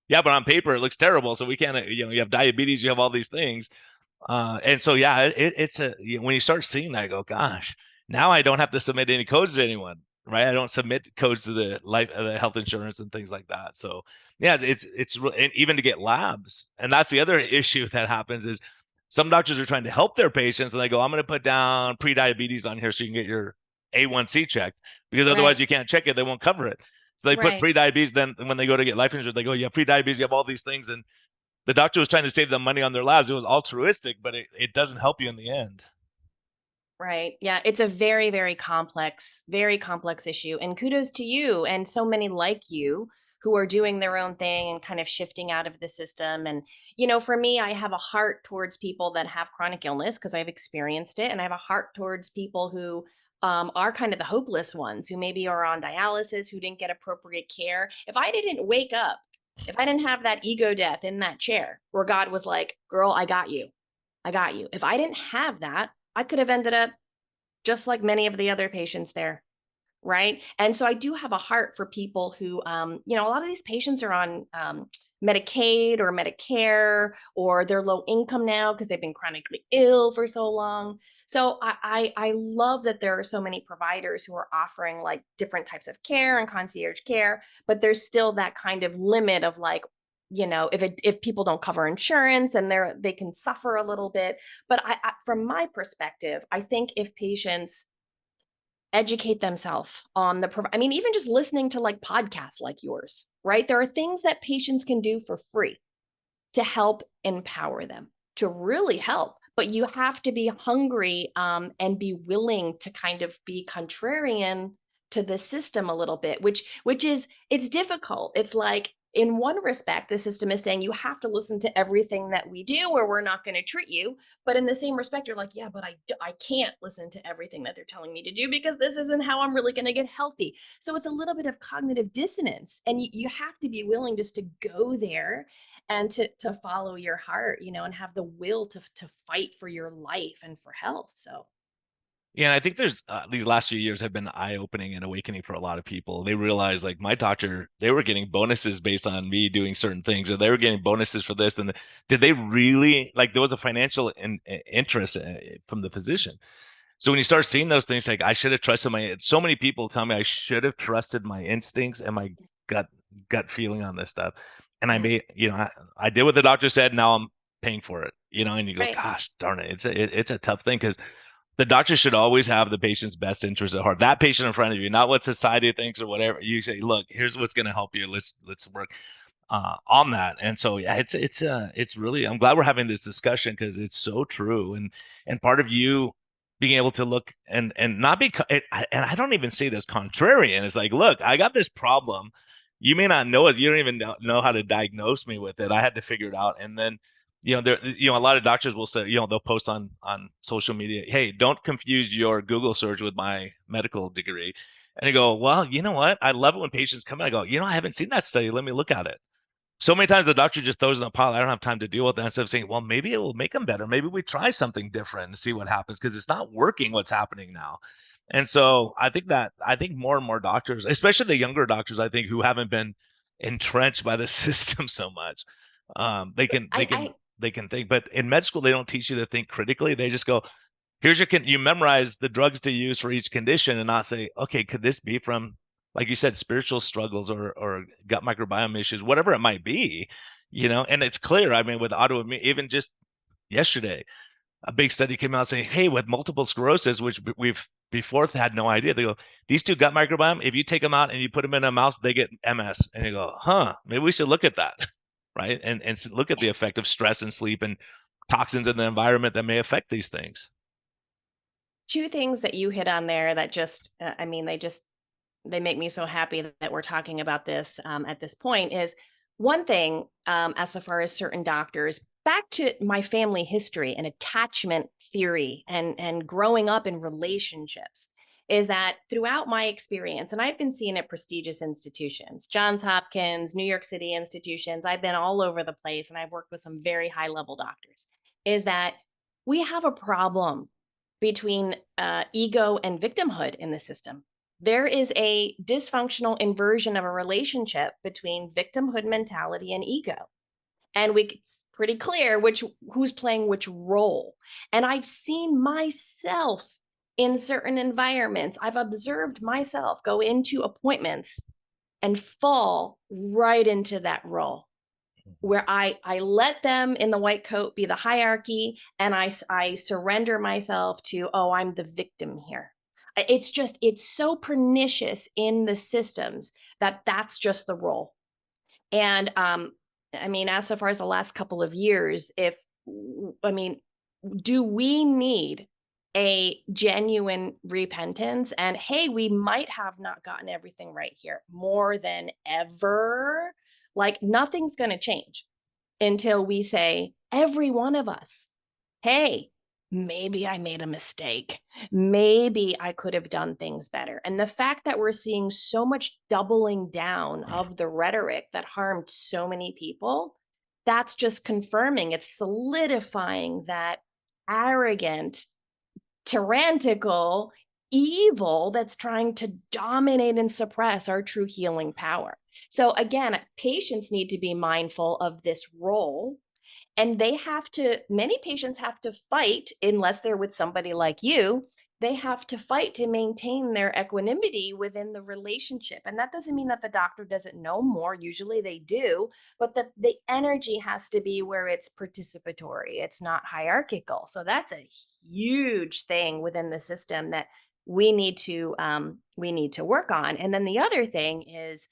Yeah, but on paper, it looks terrible. So we can't, you have diabetes, you have all these things. And so, yeah, it's when you start seeing that, I go, gosh, now I don't have to submit any codes to anyone, right? I don't submit codes to the health insurance and things like that. So, yeah, and even to get labs, and that's the other issue that happens is some doctors are trying to help their patients, and they go, I'm going to put down pre-diabetes on here so you can get your A1C checked because otherwise Right, you can't check it, they won't cover it. So they put right. pre-diabetes. Then when they go to get life insurance, they go, yeah, pre-diabetes, you have all these things, and the doctor was trying to save them money on their labs. It was altruistic, but it doesn't help you in the end. Right. Yeah, it's a very, very complex issue. And kudos to you and so many like you who are doing their own thing and kind of shifting out of the system. And, for me, I have a heart towards people that have chronic illness because I've experienced it. And I have a heart towards people who are kind of the hopeless ones who maybe are on dialysis, who didn't get appropriate care. If I didn't wake up, if I didn't have that ego death in that chair where God was like, girl, I got you. I got you. If I didn't have that, I could have ended up just like many of the other patients there. Right. And so I do have a heart for people who, a lot of these patients are on Medicaid or Medicare, or they're low income now because they've been chronically ill for so long. So I love that there are so many providers who are offering like different types of care and concierge care, but there's still that kind of limit of like, if people don't cover insurance and they can suffer a little bit. But from my perspective, I think if patients educate themselves on I mean, even just listening to like podcasts like yours, right? There are things that patients can do for free to help empower them, to really help. But you have to be hungry and be willing to kind of be contrarian to the system a little bit, which is it's difficult. It's like in one respect, the system is saying you have to listen to everything that we do, or we're not going to treat you. But in the same respect, you're like, yeah, but I can't listen to everything that they're telling me to do because this isn't how I'm really going to get healthy. So it's a little bit of cognitive dissonance, and you have to be willing just to go there and to follow your heart, and have the will to fight for your life and for health. So Yeah, and I think there's these last few years have been eye-opening and awakening for a lot of people. They realize like my doctor, they were getting bonuses based on me doing certain things, or they were getting bonuses for this. And did they really like there was a financial interest from the physician? So when you start seeing those things, like I should have trusted so many people tell me I should have trusted my instincts and my gut gut feeling on this stuff. And I yeah, made, I did what the doctor said. Now I'm paying for it, and you go, right, gosh, darn it. It's a tough thing because the doctor should always have the patient's best interest at heart. That patient in front of you, not what society thinks or whatever. You say, look, here's what's going to help you. Let's work. on that. And so yeah, it's really, I'm glad we're having this discussion because it's so true. And part of you being able to look and not be and I don't even say this contrarian. It's like, look, I got this problem. You may not know it. You don't even know how to diagnose me with it. I had to figure it out. And then, a lot of doctors will say, they'll post on social media, hey, don't confuse your Google search with my medical degree. And I go, well, you know what? I love it when patients come in. I go, I haven't seen that study. Let me look at it. So many times the doctor just throws in a pile. I don't have time to deal with that. Instead of saying, well, maybe it will make them better. Maybe we try something different and see what happens because it's not working what's happening now. And so I think more and more doctors, especially the younger doctors, I think who haven't been entrenched by the system so much, they can they can I they can think. But in med school, they don't teach you to think critically. They just go, here's you memorize the drugs to use for each condition and not say, okay, could this be from, like you said, spiritual struggles or gut microbiome issues, whatever it might be, and it's clear. I mean, with autoimmune, even just yesterday, a big study came out saying, hey, with multiple sclerosis, which we've before had no idea, they go, these two gut microbiome, if you take them out and you put them in a mouse, they get MS. And you go, huh, maybe we should look at that. Right. And look at the effect of stress and sleep and toxins in the environment that may affect these things. Two things that you hit on there that just, they make me so happy that we're talking about this at this point is one thing, as so far as certain doctors, back to my family history and attachment theory and growing up in relationships, is that throughout my experience, and I've been seeing at prestigious institutions, Johns Hopkins, New York City institutions, I've been all over the place and I've worked with some very high level doctors, is that we have a problem between ego and victimhood in the system. There is a dysfunctional inversion of a relationship between victimhood mentality and ego. And it's pretty clear who's playing which role. And I've seen myself in certain environments. I've observed myself go into appointments and fall right into that role where I let them in the white coat be the hierarchy and I surrender myself to, oh, I'm the victim here. It's so pernicious in the systems that that's just the role. And as so far as the last couple of years, I mean, do we need a genuine repentance? And hey, we might have not gotten everything right here more than ever. Like nothing's going to change until we say, every one of us, hey, maybe I made a mistake. Maybe I could have done things better. And the fact that we're seeing so much doubling down of the rhetoric that harmed so many people, that's just confirming, it's solidifying that arrogant, tyrannical evil that's trying to dominate and suppress our true healing power. So again, patients need to be mindful of this role, and many patients have to fight, unless they're with somebody like you, they have to fight to maintain their equanimity within the relationship. And that doesn't mean that the doctor doesn't know more. Usually they do, but the energy has to be where it's participatory. It's not hierarchical. So that's a huge thing within the system that we need to work on. And then the other thing is,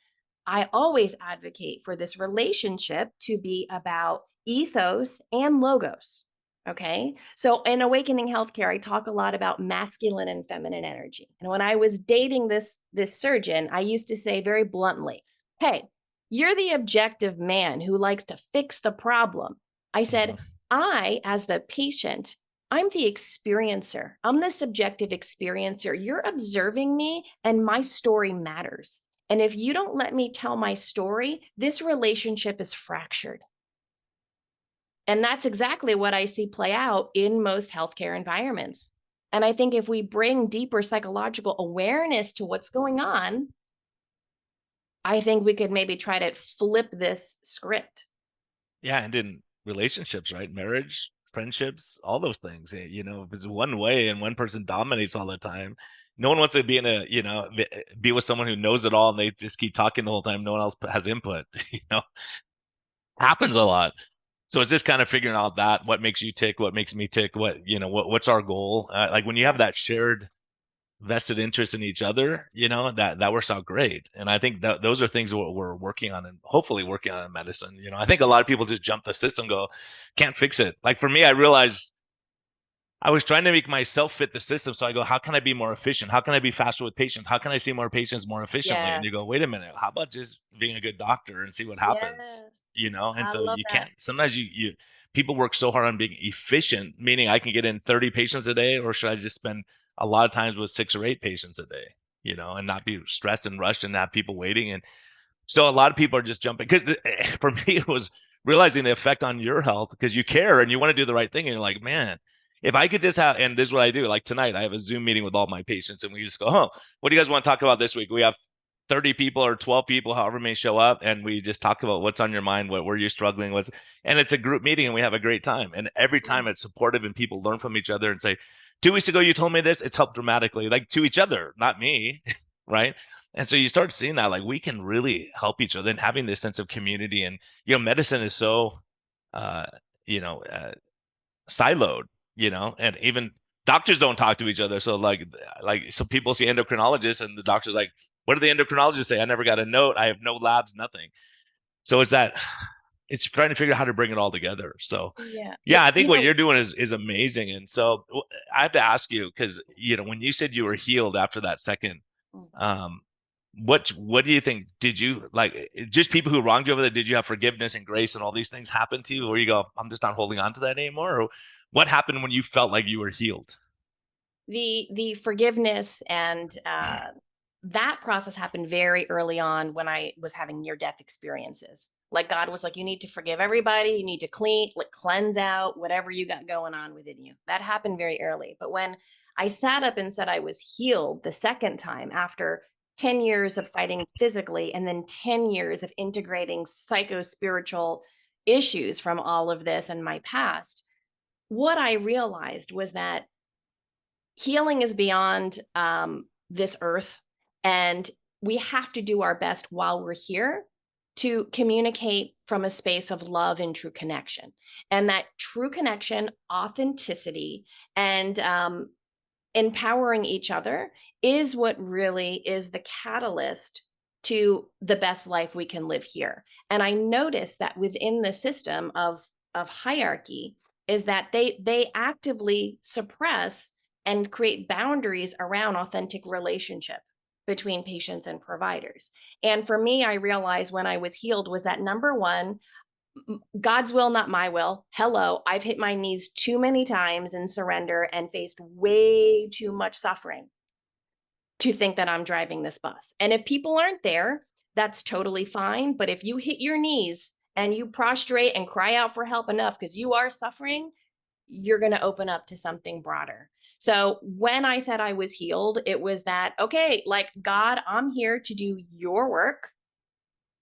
I always advocate for this relationship to be about ethos and logos. Okay. So in Awakening Healthcare, I talk a lot about masculine and feminine energy. And when I was dating this surgeon, I used to say very bluntly, hey, you're the objective man who likes to fix the problem. I said, I, as the patient, I'm the experiencer. I'm the subjective experiencer. You're observing me and my story matters. And if you don't let me tell my story, this relationship is fractured. And that's exactly what I see play out in most healthcare environments. And I think if we bring deeper psychological awareness to what's going on, I think we could maybe try to flip this script. Yeah, and in relationships, right? Marriage, friendships, all those things. If it's one way and one person dominates all the time, no one wants to be be with someone who knows it all and they just keep talking the whole time. No one else has input. Happens a lot. So it's just kind of figuring out what makes you tick, what makes me tick, what's our goal. Like when you have that shared vested interest in each other, that works out great. And I think that those are things we're working on and hopefully working on in medicine. I think a lot of people just jump the system, go, can't fix it. Like for me, I realized I was trying to make myself fit the system. So I go, how can I be more efficient? How can I be faster with patients? How can I see more patients more efficiently? And you go, Yes. wait a minute, how about just being a good doctor and see what happens? Yes. And I so love you that. can't, sometimes people work so hard on being efficient, meaning I can get in 30 patients a day, or should I just spend a lot of times with 6 or 8 patients a day, and not be stressed and rushed and have people waiting. And so a lot of people are just jumping because for me, it was realizing the effect on your health because you care and you want to do the right thing. And you're like, man, if I could just have, and this is what I do, like tonight, I have a Zoom meeting with all my patients and we just go, oh, what do you guys want to talk about this week? We have 30 people or 12 people, however many show up, and we just talk about what's on your mind, what were you struggling with. And it's a group meeting and we have a great time. And every Yeah. time it's supportive and people learn from each other and say, 2 weeks ago, you told me this, it's helped dramatically, like to each other, not me. Right. And so you start seeing that like we can really help each other and having this sense of community. And, medicine is so, uh, you know, uh, siloed, and even doctors don't talk to each other. So so people see endocrinologists and the doctor's like, what do the endocrinologists say? I never got a note. I have no labs, nothing. So it's trying to figure out how to bring it all together. So Yeah. yeah, I think what you're doing is amazing. And so I have to ask you, because, when you said you were healed after that second, um, what do you think? Did you just people who wronged you over there? Did you have forgiveness and grace and all these things happen to you, or you go, I'm just not holding on to that anymore? Or what happened when you felt like you were healed? The forgiveness and that process happened very early on when I was having near death experiences. Like God was like, you need to forgive everybody, you need to cleanse out whatever you got going on within you. That happened very early. But when I sat up and said I was healed the second time after 10 years of fighting physically and then 10 years of integrating psycho spiritual issues from all of this and my past, what I realized was that healing is beyond this earth, and we have to do our best while we're here to communicate from a space of love and true connection. And that true connection, authenticity, and empowering each other is what really is the catalyst to the best life we can live here. And I noticed that within the system of hierarchy is that they actively suppress and create boundaries around authentic relationship between patients and providers. And for me, I realized when I was healed was that number one, God's will, not my will. Hello, I've hit my knees too many times in surrender and faced way too much suffering to think that I'm driving this bus. And if people aren't there, that's totally fine. But if you hit your knees and you prostrate and cry out for help enough because you are suffering, you're going to open up to something broader. So when I said I was healed, it was that, okay, like God, I'm here to do your work.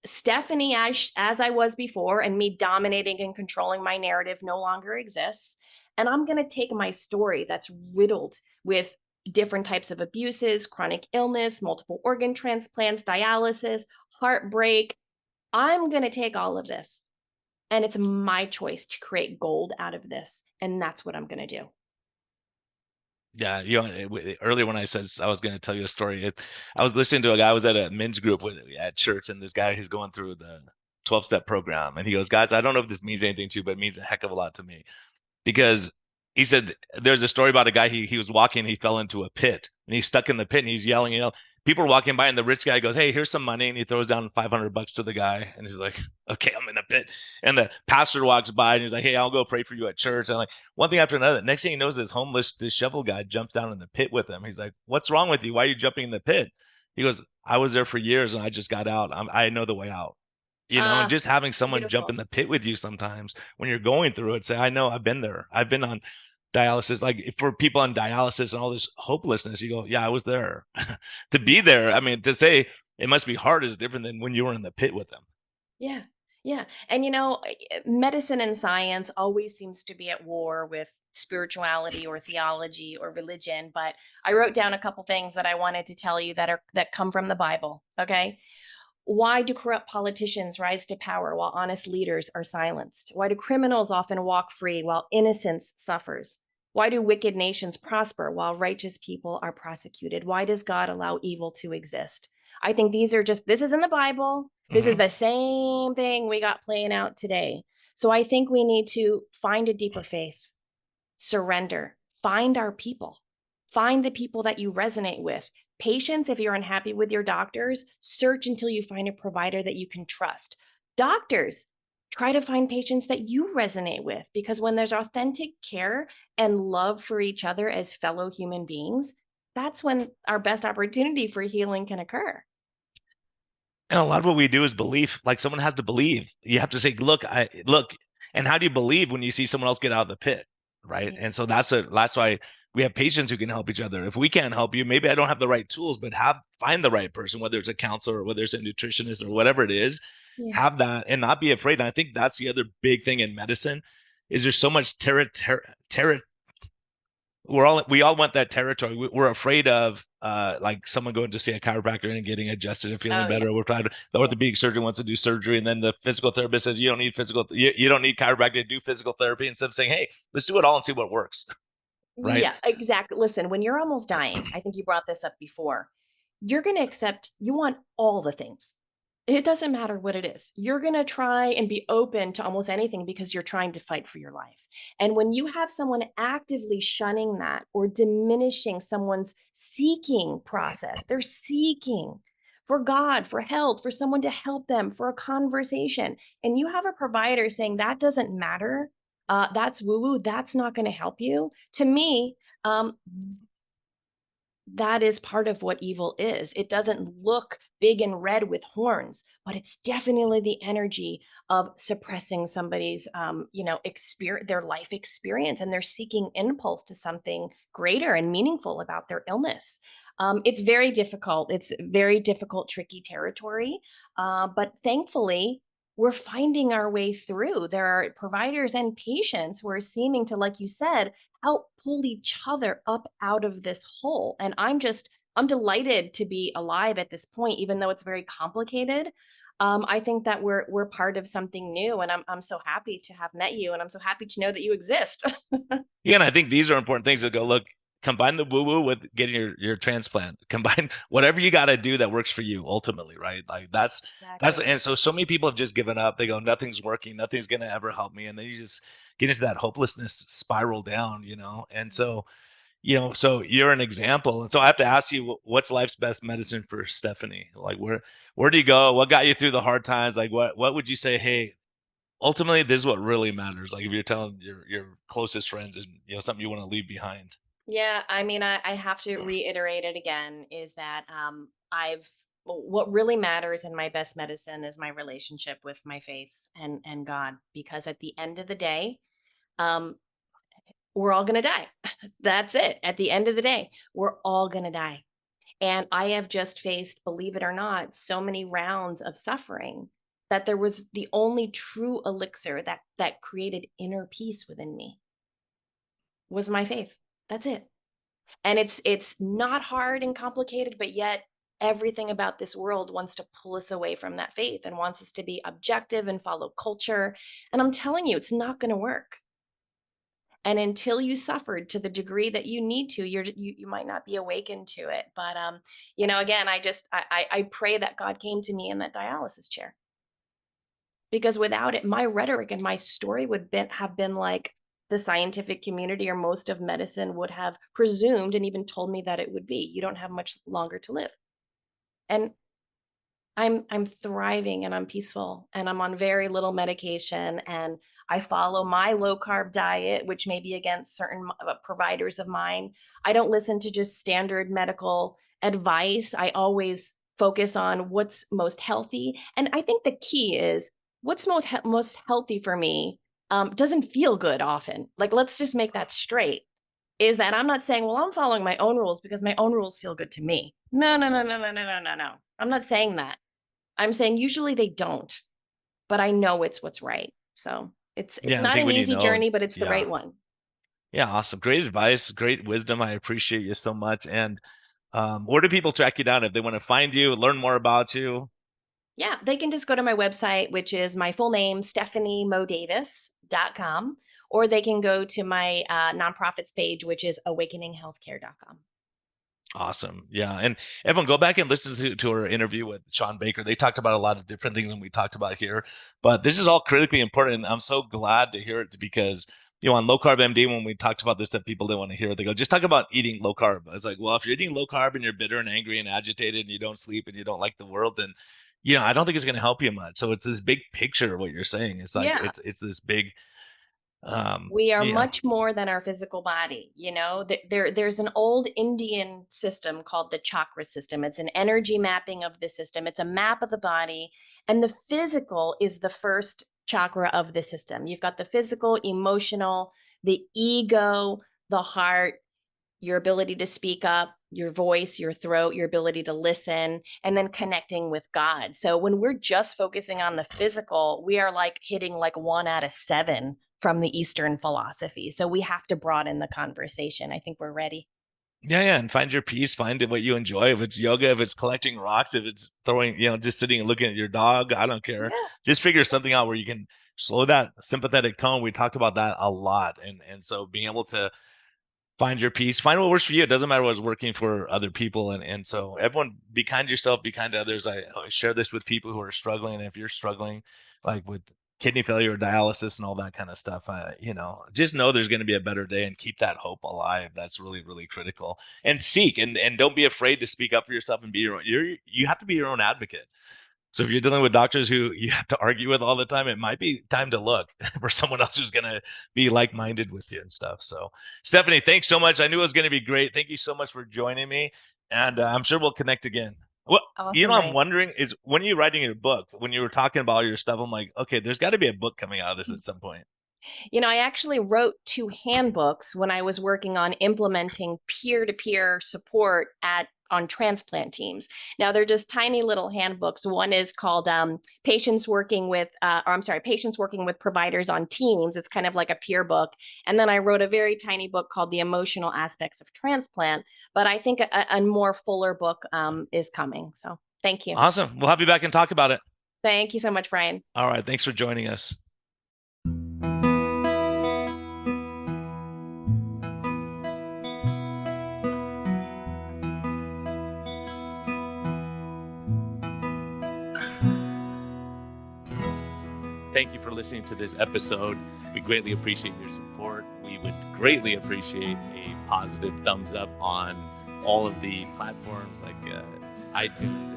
Stephanie, as I was before, and me dominating and controlling my narrative no longer exists. And I'm going to take my story that's riddled with different types of abuses, chronic illness, multiple organ transplants, dialysis, heartbreak. I'm going to take all of this. And it's my choice to create gold out of this. And that's what I'm going to do. Yeah, earlier when I said I was going to tell you a story, I was listening to a guy. I was at a men's group at church, and this guy he's going through the 12-step program, and he goes, "Guys, I don't know if this means anything to you, but it means a heck of a lot to me." Because he said there's a story about a guy he was walking, he fell into a pit, and he's stuck in the pit, and he's yelling, people are walking by, and the rich guy goes, "Hey, here's some money," and he throws down $500 to the guy, and he's like, "Okay, I'm in a pit." And the pastor walks by, and he's like, "Hey, I'll go pray for you at church." And like one thing after another. Next thing he knows, this homeless, disheveled guy jumps down in the pit with him. He's like, "What's wrong with you? Why are you jumping in the pit?" He goes, "I was there for years, and I just got out. I know the way out." And just having someone jump in Beautiful. the pit with you sometimes when you're going through it, say, I know, I've been there. I've been on dialysis. Like for people on dialysis and all this hopelessness, you go, yeah, I was there. To be Yeah. there, I mean, to say it must be hard is different than when you were in the pit with them. Yeah. Yeah. And medicine and science always seems to be at war with spirituality or theology or religion, but I wrote down a couple things that I wanted to tell you that come from the Bible, okay? Why do corrupt politicians rise to power while honest leaders are silenced? Why do criminals often walk free while innocence suffers? Why do wicked nations prosper while righteous people are prosecuted? Why does God allow evil to exist? I think these are just, this is in the Bible. This is Hmm. the same thing we got playing out today. So I think we need to find a deeper faith, surrender, find our people, find the people that you resonate with. Patients, if you're unhappy with your doctors, search until you find a provider that you can trust. Doctors, try to find patients that you resonate with, because when there's authentic care and love for each other as fellow human beings, that's when our best opportunity for healing can occur. And a lot of what we do is belief. Like someone has to believe. You have to say, look, I look. And how do you believe when you see someone else get out of the pit? Right. Yeah. And so that's why we have patients who can help each other. If we can't help you, maybe I don't have the right tools, but find the right person, whether it's a counselor or whether it's a nutritionist or whatever it is, Yeah. have that and not be afraid. And I think that's the other big thing in medicine is there's so much terror. We all want that territory. We're afraid of like someone going to see a chiropractor and getting adjusted and feeling Oh, yeah. better. We're trying to the Yeah. orthopedic surgeon wants to do surgery, and then the physical therapist says you don't need you don't need chiropractic to do physical therapy. Instead of saying, hey, let's do it all and see what works. Right. Yeah, exactly. Listen, when you're almost dying, I think you brought this up before, you're going to accept, you want all the things. It doesn't matter what it is. You're going to try and be open to almost anything because you're trying to fight for your life. And when you have someone actively shunning that or diminishing someone's seeking process, they're seeking for God, for help, for someone to help them, for a conversation. And you have a provider saying that doesn't matter. That's woo woo. That's not going to help you. To me, um, that is part of what evil is. It doesn't look big and red with horns, but it's definitely the energy of suppressing somebody's, experience, their life experience, and they're seeking impulse to something greater and meaningful about their illness. It's very difficult. It's very difficult, tricky territory. But thankfully, we're finding our way through. There are providers and patients who are seeming to, like you said, help pull each other up out of this hole. And I'm delighted to be alive at this point, even though it's very complicated. I think that we're part of something new, and I'm so happy to have met you, and I'm so happy to know that you exist. Yeah, and I think these are important things to go look. Combine the woo woo with getting your transplant. Combine whatever you got to do that works for you ultimately, right? Like that's Exactly. and so many people have just given up. They go, nothing's working, nothing's gonna ever help me, and then you just get into that hopelessness spiral down, And so so you're an example. And so I have to ask you, what's life's best medicine for Stephanie? Like where do you go? What got you through the hard times? Like what would you say? Hey, ultimately, this is what really matters. Like if you're telling your closest friends and something you want to leave behind. Yeah, I mean, I have to reiterate it again is that what really matters in my best medicine is my relationship with my faith and God, because at the end of the day, um, we're all gonna die. That's it. At the end of the day, we're all gonna die. And I have just faced, believe it or not, so many rounds of suffering that there was the only true elixir that created inner peace within me was my faith. That's it. And it's not hard and complicated, but yet everything about this world wants to pull us away from that faith and wants us to be objective and follow culture. And I'm telling you, it's not going to work. And until you suffered to the degree that you need to, you might not be awakened to it. But again, I pray that God came to me in that dialysis chair, because without it, my rhetoric and my story have been like the scientific community or most of medicine would have presumed and even told me that it would be. You don't have much longer to live. And I'm thriving and I'm peaceful and I'm on very little medication, and I follow my low carb diet, which may be against certain providers of mine. I don't listen to just standard medical advice. I always focus on what's most healthy. And I think the key is what's most healthy for me doesn't feel good often. Like, let's just make that straight. Is that I'm not saying, well, I'm following my own rules because my own rules feel good to me. No, no, no, no, no, no, no, no, no. I'm not saying that. I'm saying usually they don't, but I know it's what's right. So it's Yeah, I not think an when you easy know, journey, but it's the yeah. right one. Yeah, awesome. Great advice, great wisdom. I appreciate you so much. And where do people track you down if they want to find you, learn more about you? Yeah, they can just go to my website, which is my full name, StephanieMoDavis.com, or they can go to my nonprofits page, which is awakeninghealthcare.com. Awesome. Yeah. And everyone go back and listen to our interview with Sean Baker. They talked about a lot of different things than we talked about here, but this is all critically important. And I'm so glad to hear it because, on low carb MD, when we talked about this, that people didn't want to hear it, they go, just talk about eating low carb. I was like, well, if you're eating low carb and you're bitter and angry and agitated and you don't sleep and you don't like the world, then, I don't think it's going to help you much. So it's this big picture of what you're saying. It's like, Yeah. it's this big, We are yeah. much more than our physical body. There's an old Indian system called the chakra system. It's an energy mapping of the system. It's a map of the body, and the physical is the first chakra of the system. You've got the physical, emotional, the ego, the heart, your ability to speak up, your voice, your throat, your ability to listen, and then connecting with God. So when we're just focusing on the physical, we are like hitting like 1 out of 7 from the Eastern philosophy. So we have to broaden the conversation. I think we're ready. Yeah, yeah, and find your peace, find what you enjoy. If it's yoga, if it's collecting rocks, if it's throwing, just sitting and looking at your dog, I don't care. Yeah. Just figure something out where you can slow that sympathetic tone. We talked about that a lot. And so being able to find your peace, find what works for you. It doesn't matter what's working for other people. And so everyone be kind to yourself, be kind to others. I share this with people who are struggling. And if you're struggling like with kidney failure or dialysis and all that kind of stuff, just know there's going to be a better day and keep that hope alive. That's really, really critical. And seek and don't be afraid to speak up for yourself and be your own. You have to be your own advocate. So if you're dealing with doctors who you have to argue with all the time, it might be time to look for someone else who's going to be like-minded with you and stuff. So Stephanie, thanks so much. I knew it was going to be great. Thank you so much for joining me. And I'm sure we'll connect again. Well, Awesome, I'm Ryan. wondering is when you're writing your book, when you were talking about all your stuff, I'm like, okay, there's got to be a book coming out of this at some point. I actually wrote 2 handbooks when I was working on implementing peer-to-peer support on transplant teams. Now they're just tiny little handbooks. One is called Patients Working with Providers on Teams. It's kind of like a peer book. And then I wrote a very tiny book called The Emotional Aspects of Transplant. But I think a more fuller book is coming. So thank you. Awesome. We'll have you back and talk about it. Thank you so much, Brian. All right. Thanks for joining us. Thank you for listening to this episode. We greatly appreciate your support. We would greatly appreciate a positive thumbs up on all of the platforms like iTunes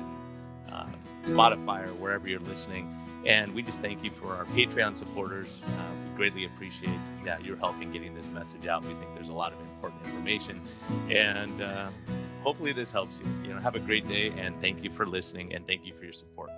and Spotify or wherever you're listening. And we just thank you for our Patreon supporters. We greatly appreciate your help in getting this message out. We think there's a lot of important information. And hopefully this helps you. Have a great day, and thank you for listening, and thank you for your support.